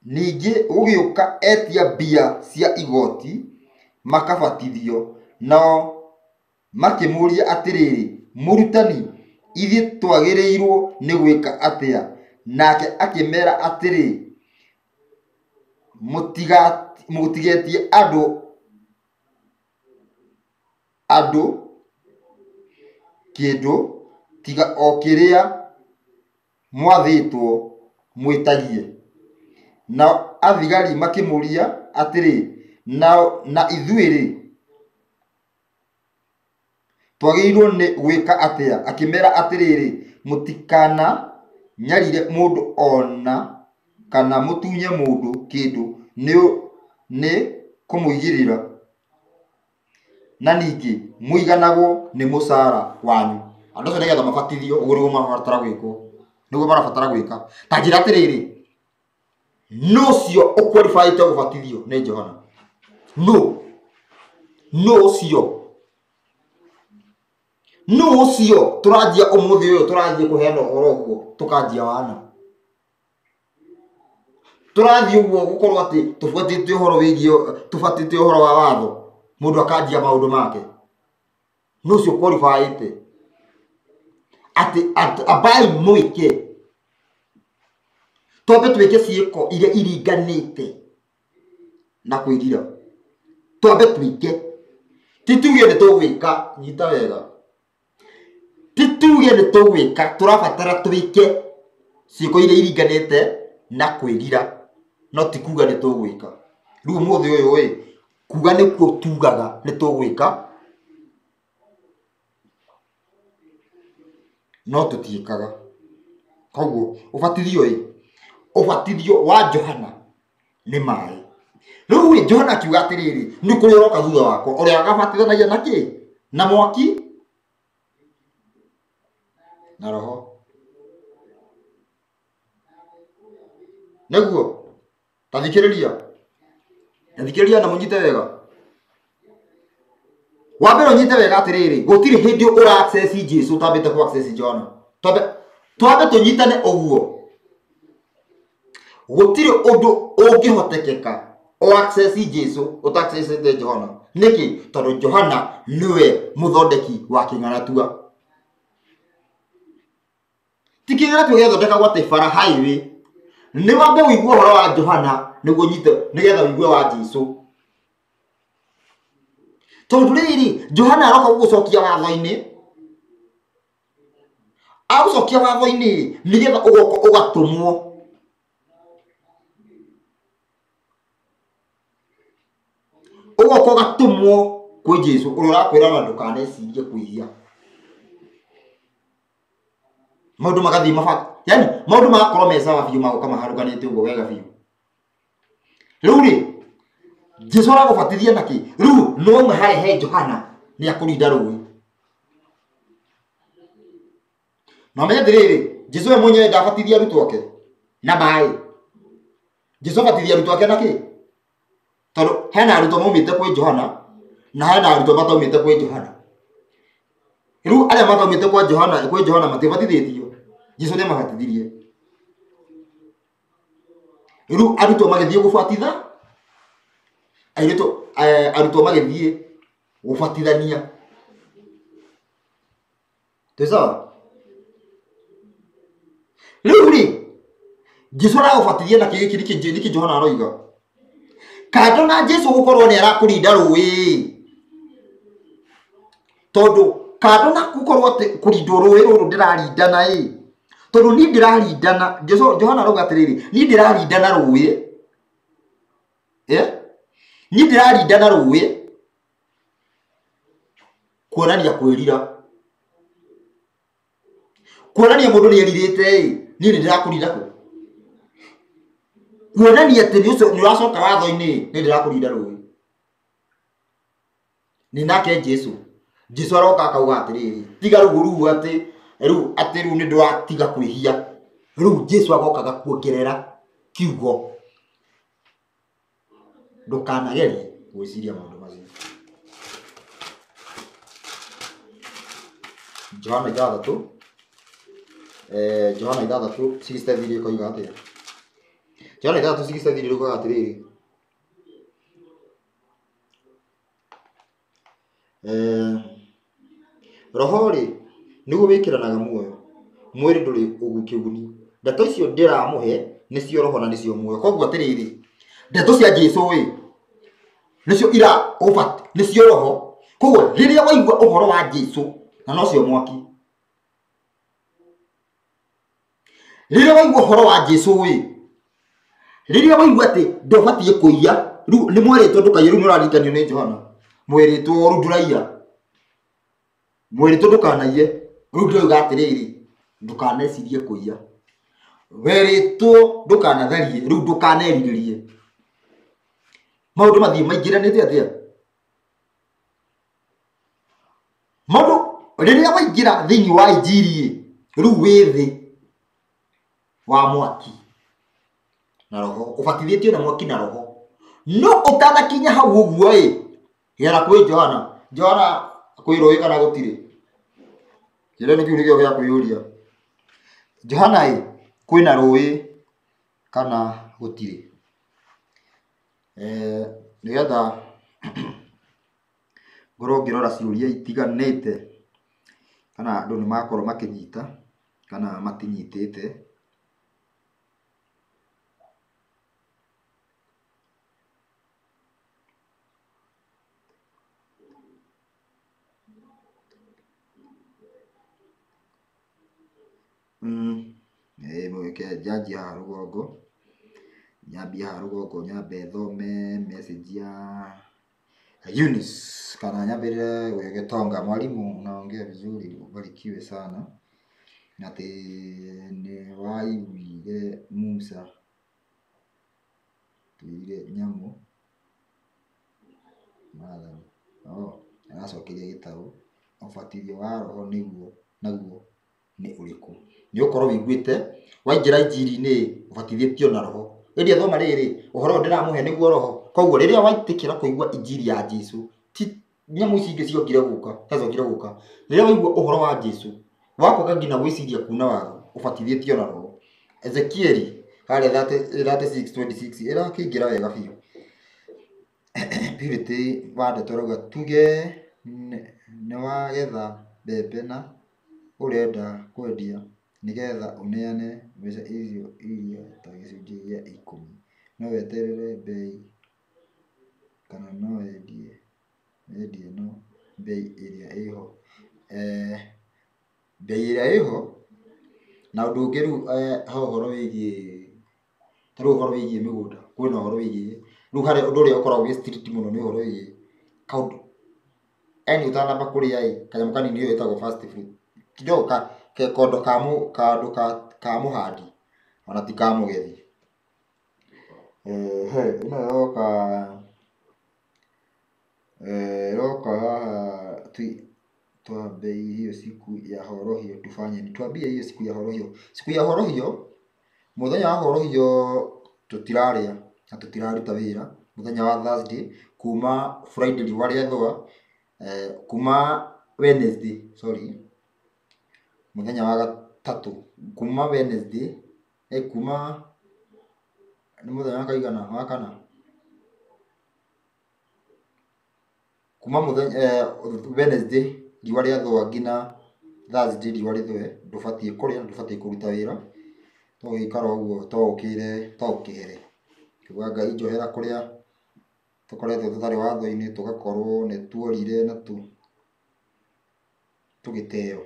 Ningi ugiuka etia bia cia igoti makabatithio. No makimuria atiriri murutani ithi twagirirwo ni gwika atia. Nake akimera atiri mutigetie andu kindu tiga o kiria mwathitwo mwitagie. Na athigari makimuria atiri na ithuiri twagirwo ni gwika atia. Akimera atiriri mutikana nyarire mundu ona kana mutunye mundu kindu ni kumuigirira. Na ningi muiganagwo ni mucara wanyu. Andu acio nigetha mabatithio uguo niguo marabatara gwikwo niguo marabatara gwika. Ta njira atiriri no cio ukwalified gubatithio ni Johana. No cio turanjia umuthi uyu turanjia kuheana uhoro uguo tukanjia wana. Turathie uguo gukorwo ati tubatite uhoro wigio tubatite uhoro wa watho mundu akanjia maundu make. No cio qualified ati abai mwike twambe twike ciiko iria iringanite na kwirira. Twambe twike tituge ni tugwika nyita wega. Tituge ni tugwika turabatara twike ciiko iria iringanite na kwirira. No tikuga ni tugwika. Riu muthi uyu kuga ni ku tugaga ni tugwika no tutiikaga. Koguo ubatithio wa Johana ni mai. Riu Johana akiuga atiriri ni kuri uroka thutha wako uria agabatithanagia na ki na mwaki na roho. Neguo tathikiriria na munyite wega. Wambere unyite wega atiriri gutiri hindi ura access Jesu tambite ku access Johana. Twambe tunyitane uguo. Gutiri undu ungihotekeka o access Jesu o access Johana. Niki tondu Johana niwe muthondeki wa king'aratua. Ti king'aratua gethondeka gwa Taifara highway nĩ wambe ũigue ũhoro wa Johana nĩguo nyite nĩgetha ũigue wa Jesũ. Tondũ rĩrĩ Johana aroka gũgũcokia watho-inĩ, agũcokia watho-inĩ nĩgetha ũgoka ũgatũmwo. Ũgoka ũgatũmwo kwĩ Jesũ ũrĩa ũrakwĩra na ndũkanecirie kwĩhia. Maũndũ magathiĩ yani maũndũ magakorwo me sawa biũ, magoka maharũganĩte ũguo wega biũ. Rĩu rĩ Jesũ aragũbatithia na kĩ? Rĩu no uma he Johana nĩ akũrinda rũĩ. Na menye atĩrĩrĩ, Jesũ we mwenyewe ndabatithia arutwo ake na maĩ. Jesũ abatithia arutwo ake na kĩ? Tondũ hena arutwo maumĩte kwĩ Johana na hena arutwo mataumĩte kwĩ Johana. Rĩu arĩa mataumĩte kwĩ Johana matibatithĩtio, Jesũ nĩ mabatithirie. Rĩu arutwo magĩthiĩ gũbatitha, arutwo magĩthiĩ gũbatithania. Twĩ sawa? Rĩu rĩ Jesũ aragũbatithia na kĩrĩ nĩkĩ Johana aroiga? Kando na Jesũ gũkorwo nĩ arakũrinda rũĩ. Tondũ kando na gũkorwo atĩ kũrindwo rũĩ rũrũ ndĩrarindana tondũ niĩ ndĩrarindana. Johana arauga atĩrĩrĩ, niĩ ndĩrarindana rũĩ. Niĩ ndĩrarindana rũĩ kuonania kwĩrira. Kuonania mũndũ nĩ erirĩte niĩ nĩ ndĩrakũrinda kũ? Kuonania atĩ nĩ ũracoka watho-inĩ nĩ ndĩrakũrinda rũĩ. Nĩ nake Jesũ aroka akauga atĩrĩrĩ, tiga rũu atĩ rĩu nĩ ndũratiga kwĩhia. Rĩu Jesũ agoka agakuongerera kiugo, ndũkanagerie gwĩciria maũndũ macio. Johana 6:63 ĩkoiga atĩa? Johana 6:63 ĩkoiga atĩrĩrĩ, roho rĩ nĩguo wĩkĩranaga muoyo, mwĩrĩ ndũrĩ kĩguni. Ndeto icio ndĩramũhe nĩcio roho na nĩcio muoyo. Koguo atĩrĩrĩ, ndeto cia Jesũ nĩcio nĩcio roho. Koguo rĩrĩa waigua ũhoro wa Jesũ na nocio mwaki, rĩrĩa waigua ũhoro wa Jesũ rĩrĩa waigua atĩ ndũbatiĩ kũiya, rĩu nĩ mwerĩtwo ndũkaiye. Rĩu nĩ ũrarikanio nĩ Johana, mwerĩtwo rĩu ndũraiya, mwerĩtwo ndũkanaiye. Rĩu ndĩroiga atĩrĩrĩ, ndũkanecirie kũiya. Werĩtwo ndũkanatharie, rĩu ndũkanerirĩrie. Maũndũ mathiĩ maingĩranĩte atĩa? Maũndũ rĩrĩa waingĩra thĩinĩ wa injiri rĩu wĩ thĩ wa mwaki na roho, ũbatithĩtio na mwaki na roho. No ũtanakinya hau ũguo gera kwĩ Johana kwĩ rũĩ kana gũtirĩ? Kĩrĩa nĩkĩo nĩkĩo gĩa kwĩyũria. Johana kwĩna rũĩ kana gũtirĩ? Nĩgetha ngorwo ngĩrora ciũria itiganĩte kana andũ nĩ makorwo makĩnyita kana matinyitĩte. Mweke njanjia haha rũgongo, nyambia haha rũgongo, nyambe thome message ya Eunice kana nyambĩrĩre gwĩ Gĩtonga. Mwalimu naongea vizuri, ubarikiwe sana. Ati nĩ waiguire Musa tuire nyamũ mathani. Aracokeria gĩtarũ, ũbatithio wa roho naguo nĩ ũrĩkũ? Nĩ ũkorwo wĩiguĩte waingĩra injiri-inĩ ũbatithĩtio na roho. Rĩrĩa thoma rĩrĩ, ũhoro ndĩramũhe nĩguo roho. Koguo rĩrĩa waitĩkĩra kũigua injiri ya Jesũ, ti nyamũ ici ingĩ ciokire gũka. Rĩrĩa waigua ũhoro wa Jesũ, wakoka nginya gwĩciria kuna watho, ũbatithĩtio na roho. Ezekieli harĩa 36:26 ĩrakĩingĩra wega biũ. Purity wa ndeto arauga tuge nĩ wagetha mbembe na ũrenda kwendia nigetha uneane mbeca icio iria ta gĩcunjĩ gĩa 10 no weterere bei kana no wendie no bei ĩrĩa ĩho bei ĩrĩa ĩho na ũndũ ũngĩ rĩu ha ũhoro wĩgiĩ tarĩu ũhoro wĩgiĩ mĩgũnda kwĩna ũhoro wĩgiĩ rĩu harĩ ũndũ ũrĩa ũkoragwo wĩ strict mũno nĩ ũhoro wĩgiĩ kaũndũ yani ũtanamba kũrĩa kanyamũ kanini ũyũ wĩtagwo fast food kidogo kondo ka mũhandi ona ti ka mũgethi ĩno yoka haha twambe hiyo siku ya horohio tufanye ni twambie hiyo siku ya horohio muthenya wa horohio tutiraria na tutiraruta wĩra muthenya wa Thursday kuma Friday riũa rĩathũa kuma Wednesday muthenya wa gatatu kuma Wednesday kuma ni muthenya wa kaigana wa kana kuma muthenya Wednesday riũa rĩathũa nginya Thursday riũa rĩthũe ndũbatie kũrĩa ndũbatie kũruta wĩra to gĩikara ũguo to ũkĩhere kiuga Ngai njohera kũrĩa tukoretwo tutarĩ watho-inĩ tugakorwo nĩ tuorire na tũgĩteo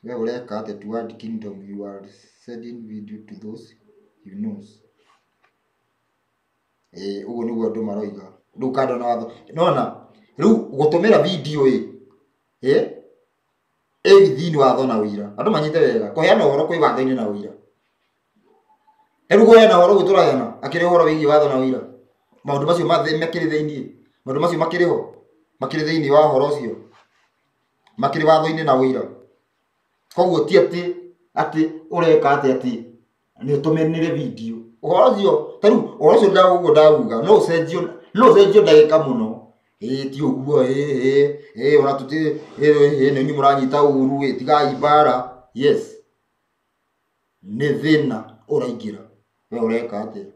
we ũreka atĩ toward kingdom you are sending video to those you knows ũguo nĩguo andũ maroiga rĩu kando na watho nona rĩu gũtũmĩra video thĩinĩ watho na ũira andũ manyite wega kũheana ũhoro kwĩ watho-inĩ na ũira rĩu kũheana ũhoro gũtũrahena akĩrĩ ũhoro wĩgiĩ watho na ũira maũndũ macio makĩrĩ thĩinĩ maũndũ macio makĩrĩ ho makĩrĩ thĩinĩ wa ũhoro ũcio makĩrĩ watho-inĩ na ũira koguo ti atĩ ũreka atĩ nĩ ũtũmĩrĩre video ũhoro ũcio tarĩu ũhoro ũcio ndauga no ũcenjio ndagĩka mũno ti ũguo ona tũtĩ nĩ inyuĩ mũranyita ũru tigai mbara yes nĩ thĩna ũraingĩra we ũreka atĩa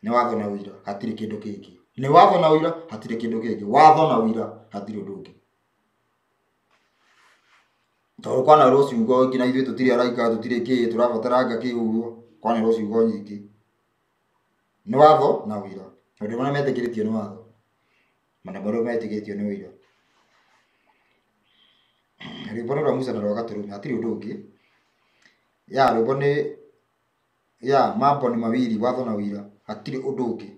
nĩ watho na ũira hatirĩ kĩndũ kĩngĩ nĩ watho na ũira hatirĩ kĩndũ kĩngĩ watho na ũira hatirĩ ũndũ ũngĩ tondũ kwanarwo ciugo nginya ithuĩ tũtirĩ araika tũtirĩ kĩĩ tũrabataranga kĩ ũguo kwanarwo ciugo nyingĩ nĩ watho na ũira tondũ marĩa metĩkĩrĩtio nĩ watho mana marĩa metĩkĩrĩtio nĩ ũira rwĩmbo nĩ rwa Musa na rwa Gatũrũme hatirĩ ũndũ ũngĩ rwĩmbo nĩ mambo nĩ mawili watho na ũira hatirĩ ũndũ ũngĩ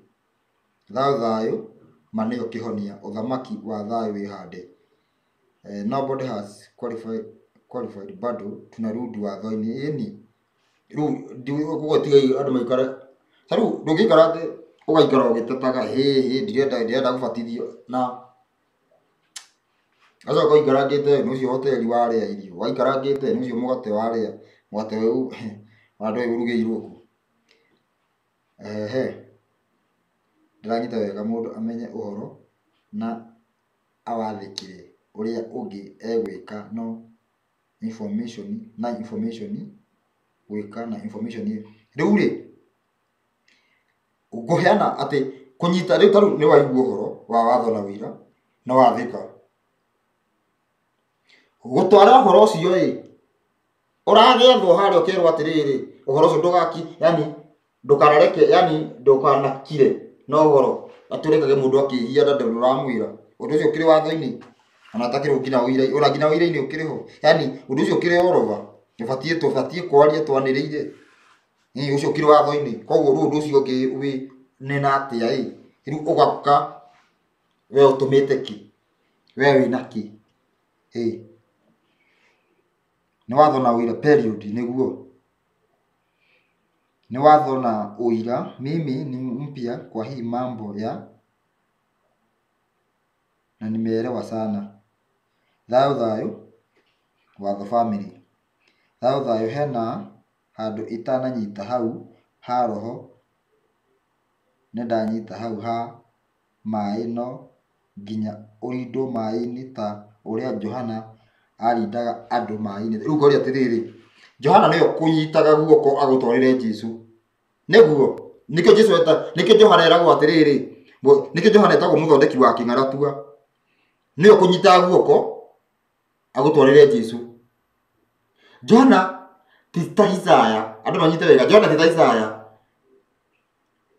thayũ ma nĩyo kĩhonia ũthamaki wa thayũ wĩhande nobody has qualified bado tunarudi watho-inĩ ĩni rĩu gũgũtiga andũ maikare tarĩu ndũngĩikara atĩ ũgaikara ũgĩtetaga ndirenda gũbatithio na acoka ũikarangĩte nĩũcio hoteli warĩa irio waikarangĩte nĩũcio mũgate warĩa mũgate ũyũ andũ ũrugĩirwo ku ndĩranyita wega mũndũ amenye ũhoro na awathĩkĩre ũrĩa ũngĩ egwĩka no information gwĩka na information rĩu rĩ ngũheana atĩ kũnyita rĩu tarĩu nĩ waigua ũhoro wa watho na ũira na wathĩka gũtwara ũhoro ũcio ũragethwo harĩa ũkerwo atĩrĩrĩ ũhoro ũcio ndũkanareke ndũkanakire no ũhoro atũrĩkage mũndũ akĩhia na ndũramwĩra ũndũ ũcio ũkĩrĩ watho-inĩ ona atakĩrwo nginya ũira ona nginya ũira-inĩ ũkĩrĩ ho ũndũ ũcio ũkĩrĩ orova tũbatiĩ kwaria twanĩrĩire ũcio ũkĩrĩ watho-inĩ koguo rĩu ũndũ ũcio ũngĩ nena atĩa rĩu ũgaka we ũtũmĩte kĩ we wĩna kĩ nĩ watho na ũira period nĩguo ni watho na uira mimi ni mpya kwa hii mambo na nimeelewa sana thayũ watho family thayũ hena handũ itananyita hau ha roho nĩndanyita hau ha maĩ no nginya ũrindwo maĩ-inĩ ta ũrĩa Johana arindaga andũ maĩ-inĩ rĩu ngoria atĩrĩrĩ Johana nĩyo kũnyitaga guoko agũtwarĩre Jesu nĩguo nĩkĩo Johana eragwo atĩrĩrĩ nĩkĩo Johana etagwo mũthondeki wa kĩng'aratua nĩyo kũnyitaga guoko agũtwarĩre Jesu Johana ti ta Isaya, andũ manyite wega, Johana ti ta Isaya.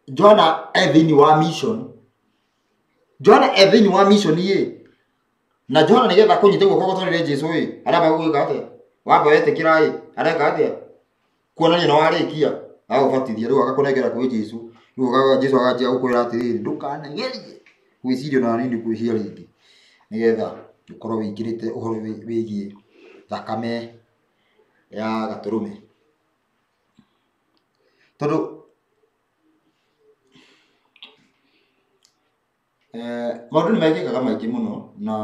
Johana thĩinĩ wa mission. Johana thĩinĩ wa mission ye. Na Johana nĩgetha kũnyita guoko gũtwarĩre Jesũ ĩ, arĩa magũgĩka atĩa? Wamba wetĩkĩra ĩ, areka atĩa? Kuonania no warĩkia, agũbatithia rĩu agakũnengera kwĩ Jesũ. Rĩu Jesũ akanjia gũkwĩra atĩrĩrĩ, ndũkanegerie gwĩciria na nini kwĩhia rĩngĩ. Nĩgetha ũkorwo wĩingĩrĩte ũhoro wĩgiĩ thakame ya Gatũrũme. Tondũ maũndũ nĩ mekĩkaga maingĩ mũno na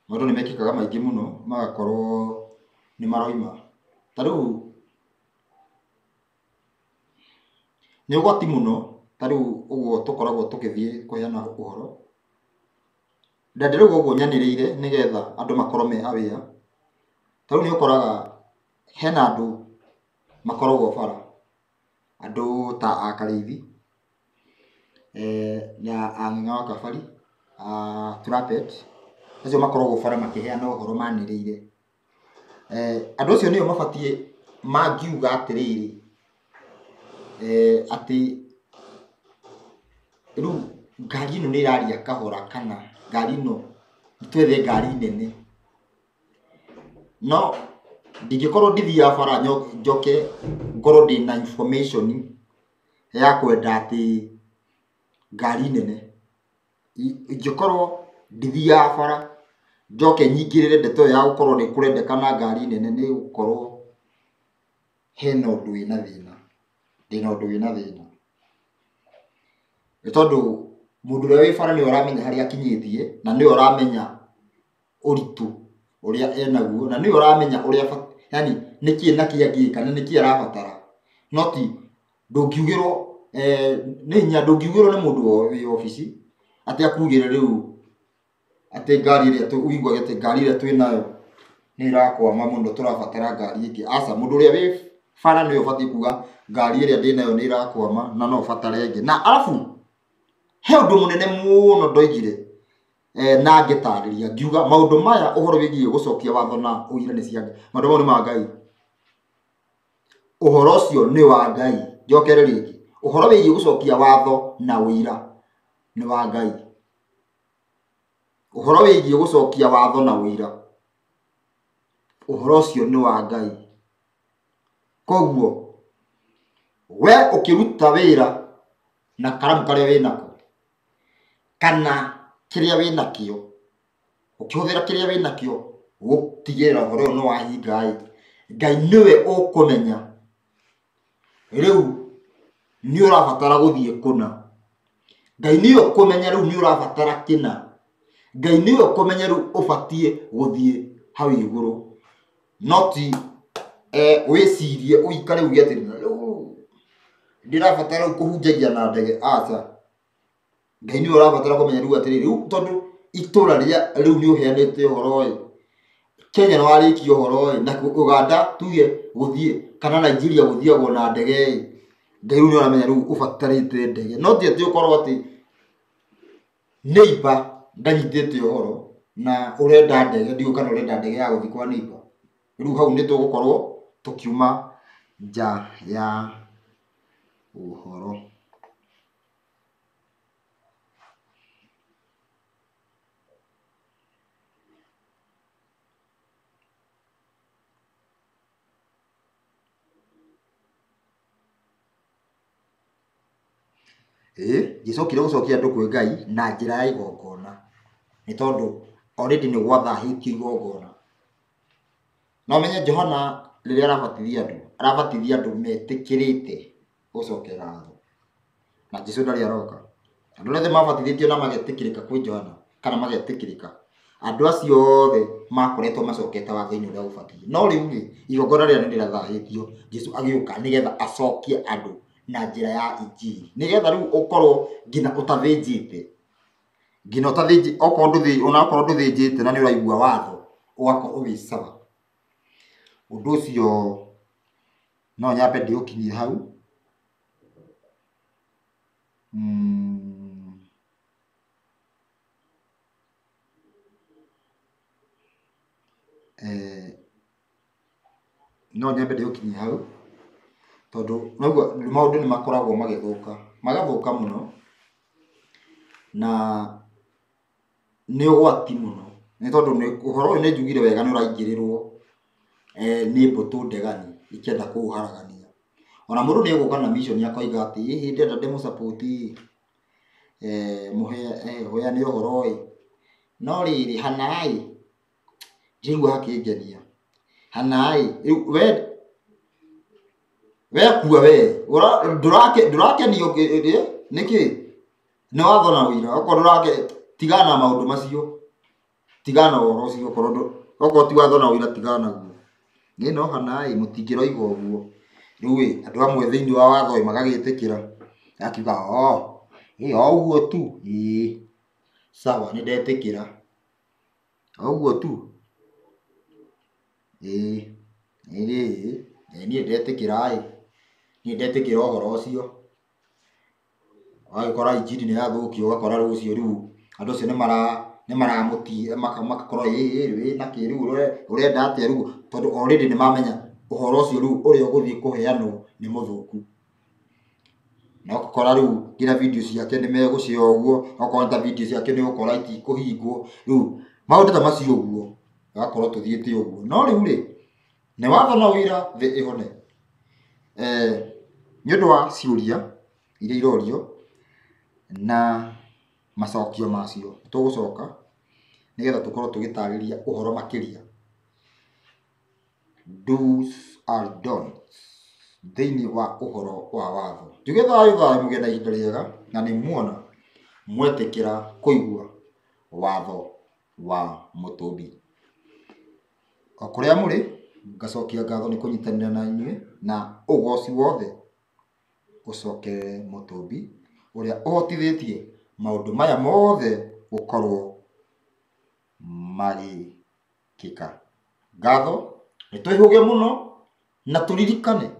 maũndũ nĩ mekĩkaga maingĩ mũno magakorwo nĩ maroima. Ta rĩu nĩ ũgwati mũno, ta rĩu ũguo tũkoragwo tũgĩthiĩ kũheana ũhoro. Ndenderũga ũguo nyanĩrĩire nĩgetha andũ makorwo me aware. Ta rĩu nĩ ũkoraga hena andũ makoragwo bara, andũ ta a Karĩithi, na Ang'eng'a wa Kabari, Trumpet, acio makoragwo bara makĩheana ũhoro manĩrĩire. Andũ acio nĩo mabatiĩ mangiuga atĩrĩrĩ, atĩ rĩu ngari ĩno nĩ ĩraria kahora kana ngari ĩno twethe ngari nene. No ndingĩkorwo ndithiaga bara njoke ngorwo ndĩna information ya kwenda atĩ ngari nene. Ingĩkorwo ndithiaga bara njoke nyingĩrĩre ndeto ya gũkorwo nĩ kũrendekana ngari nene, nĩ gũkorwo hena ũndũ wĩna thĩna, ndĩna ũndũ wĩna thĩna. Nĩ tondũ mũndũ ũrĩa wĩ bara nĩwe ũramenya harĩa akinyĩtie, na nĩwe ũramenya ũritũ ũrĩa enaguo, na nĩwe ũramenya ũrĩa yani nĩkĩĩ na kĩĩ angĩka, na nĩkĩĩ arabatara. No ti ndũngiugĩrwo nĩ hinya, ndũngiugĩrwo nĩ mũndũ wĩ obici atĩ akugĩre rĩu atĩ ngari ĩrĩa ũiguage atĩ ngari ĩrĩa twĩnayo nĩ ĩrakwama mũno, tũrabatara ngari ĩngĩ. Aca, mũndũ ũrĩa wĩ bara nĩwe ũbatiĩ kuga ngari ĩrĩa ndĩnayo nĩ ĩrakwama na no ũbatare ĩngĩ. Na arabu he ũndũ mũnene mũno ndoigire na ngĩtarĩria ngiuga maũndũ maya ũhoro wĩgiĩ gũcokia watho na ũira nĩ cia Ngai. Maũndũ mau nĩ ma Ngai. Ũhoro ũcio nĩ wa Ngai. Njokere rĩngĩ, ũhoro wĩgiĩ gũcokia watho na ũira nĩ wa Ngai. Ũhoro wĩgiĩ gũcokia watho na ũira, ũhoro ũcio nĩ wa Ngai. Koguo we ũkĩruta wĩra na karamu karĩa wĩnako kana kĩrĩa wĩnakĩo, ũkĩhũthĩra kĩrĩa wĩnakĩo gũtigĩrĩra ũhoro ũyũ nĩ wahinga, Ngai nĩwe ũkũmenya rĩu nĩ ũrabatara gũthiĩ kũna. Ngai nĩwe ũkũmenya rĩu nĩ ũrabatara kĩna. Ngai nĩwe ũkũmenya rĩu ũbatiĩ gũthiĩ hau igũrũ. No ti wĩcirie ũikare uge atĩrĩ rĩu ndĩrabatara kũhunjagia na ndege. Aca, Ngai nĩwe ũrabatara kũmenya rĩu atĩrĩrĩ, rĩu tondũ itũra rĩrĩa rĩu nĩ ũheanĩte ũhoro ĩ, Kenya nĩ warĩkia ũhoro ĩ, na Uganda tuge gũthiĩ kana Nigeria gũthiagwo na ndege ĩ, Ngai rĩu nĩ ũramenya rĩu ũbatarĩte ndege. No ti atĩ ũkorwo atĩ neighbor ndanyitĩte ũhoro na ũrenda ndege, ndiũĩ kana ũrenda ndege ya gũthiĩ kwa neighbor. Rĩu hau nĩ tũgũkorwo tũkiuma nja ya ũhoro. Gĩcokire gũcokia andũ kwĩ Ngai na njĩra ya igongona, nĩ tondũ already nĩ gwathahĩtio igongona. No menye Johana rĩrĩa arabatithia andũ metĩkĩrĩte gũcokera ngatho, na Jesũ ndarĩ aroka. Andũ othe mabatithĩtio na magetĩkĩrĩka kwĩ Johana kana magetĩkĩrĩka, andũ acio othe makoretwo macokete watho-inĩ ũrĩa ũbatiĩ. No rĩu igongona rĩrĩa nĩ rĩrathahĩtio, Jesũ agĩũka nĩgetha acokie andũ na njĩra ya injiri, nĩgetha rĩu ũkorwo nginya ũtathĩnjĩte, nginya ũtathĩnjĩte, onakorwo ndũthĩnjĩte na nĩ ũraigua watho ũgakorwo wĩ sawa. Ũndũ ũcio no nyambe ndĩũkinyie hau. no nyambe ndĩũkinyie hau tondũ noguo maũndũ nĩ makoragwo magathũka mũno na nĩ ũgwati mũno nĩ tondũ ũhoro ũyũ nĩ njugire wega nĩ ũraingĩrĩrwo nĩ mbũtũ ndegani ikĩenda kũũharagania. Ona mũndũ nĩ egũka na mission akoiga atĩ hihi ndĩrenda ndĩmũ support mũheane ũhoro no rĩrĩ hana njigua hakĩngenia hana rĩu we kua we ndũrakenio nĩkĩ nĩ watho na ũira okorwo tigana na maũndũ macio tigana ũhoro ũcio okorwo ti watho na ũira tigana naguo no hana mũtingĩroiga ũguo. Rĩu andũ amwe thĩinĩ wa watho magagĩtĩkĩra akiuga ũguo tu sawa nĩ ndetĩkĩra ũguo tu niĩ ndetĩkĩra ũhoro ũcio. Wagĩkora injini nĩ yathũkio ũgakora rũciũ rĩu andũ acio nĩ maramũtia magakorwo wĩna kĩrĩu ũrenda atĩa rĩu tondũ already nĩ mamenya ũhoro ũcio rĩu ũrĩa ũgũthiĩ kũheanwo nĩ mũthũku. Na ũgakora rĩu nginya video ciake nĩ megũcioya ũguo okorwo ta video ciake nĩ ũgũkora itikũhingwo rĩu maũndũ ta macio ũguo ũgakorwo tũthiĩte ũguo. No rĩu nĩ watho na ũira thĩ ĩhone nĩ ũndũ wa ciũria iria irorio na macokio macio tũgũcoka nĩgetha tũkorwo tũgĩtarĩria ũhoro makĩria do's and don'ts thĩinĩ wa ũhoro wa watho. Njuge thayũ mũgĩe na ihinda rĩega na nĩ muona mwetĩkĩra kũigua watho wa Mũtũmbi. O kũrĩa mũrĩ ngacokia ngatho nĩ kũnyitanĩra na inyuĩ na ũgoci wothe ũcokerere Mũtũmbi ũrĩa ũhotithĩtie maũndũ maya mothe gũkorwo magĩkĩka. Ngatho nĩ twĩhũge mũno na tũririkane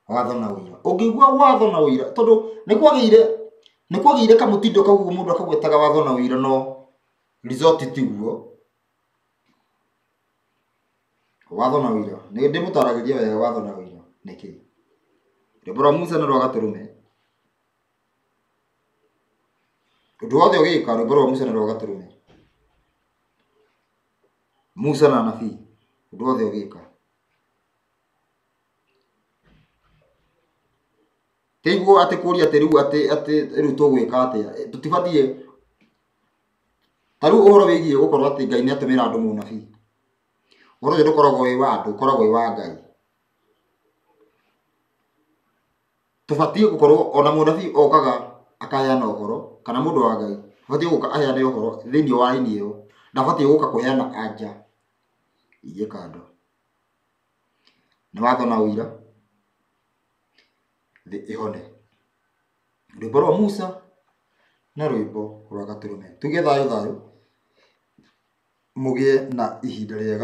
watho na ũira. Ũngĩigua watho na ũira tondũ nĩ kwagĩire kamũtindo kau mũndũ akagwetaga watho na ũira no resort tiguo. Watho na ũira nĩ ndĩmũtaragĩria wega watho na ũira nĩkĩ. Rwĩmbo rwa Musa na rwa Gatũrũme ũndũ wothe ũgĩka rwĩmbo rwa Musa na rwa Gatũrũme Musa na anabii ũndũ wothe ũgĩka teiguo atĩ kũria atĩ rĩu tũgwĩka atĩa tũtibatiĩ ta rĩu ũhoro wĩgiĩ gũkorwo atĩ Ngai nĩ atũmĩra andũ mũnabii. Ũhoro ũcio ndũkoragwo wĩ wa andũ ũkoragwo wĩ wa Ngai. Tũbatiĩ gũkorwo ona mũnabii okaga akaheana ũhoro kana mũndũ wa Ngai abatiĩ gũka aheane ũhoro thĩinĩ wa raini ĩyo ndabatiĩ gũka kũheana anja iye kando. Nĩ watho na ũira thĩ ĩhone. Rwĩmbo rwa Musa na rwĩmbo rwa Gatũrũme. Tuge thayũ mũgĩe na ihinda rĩega.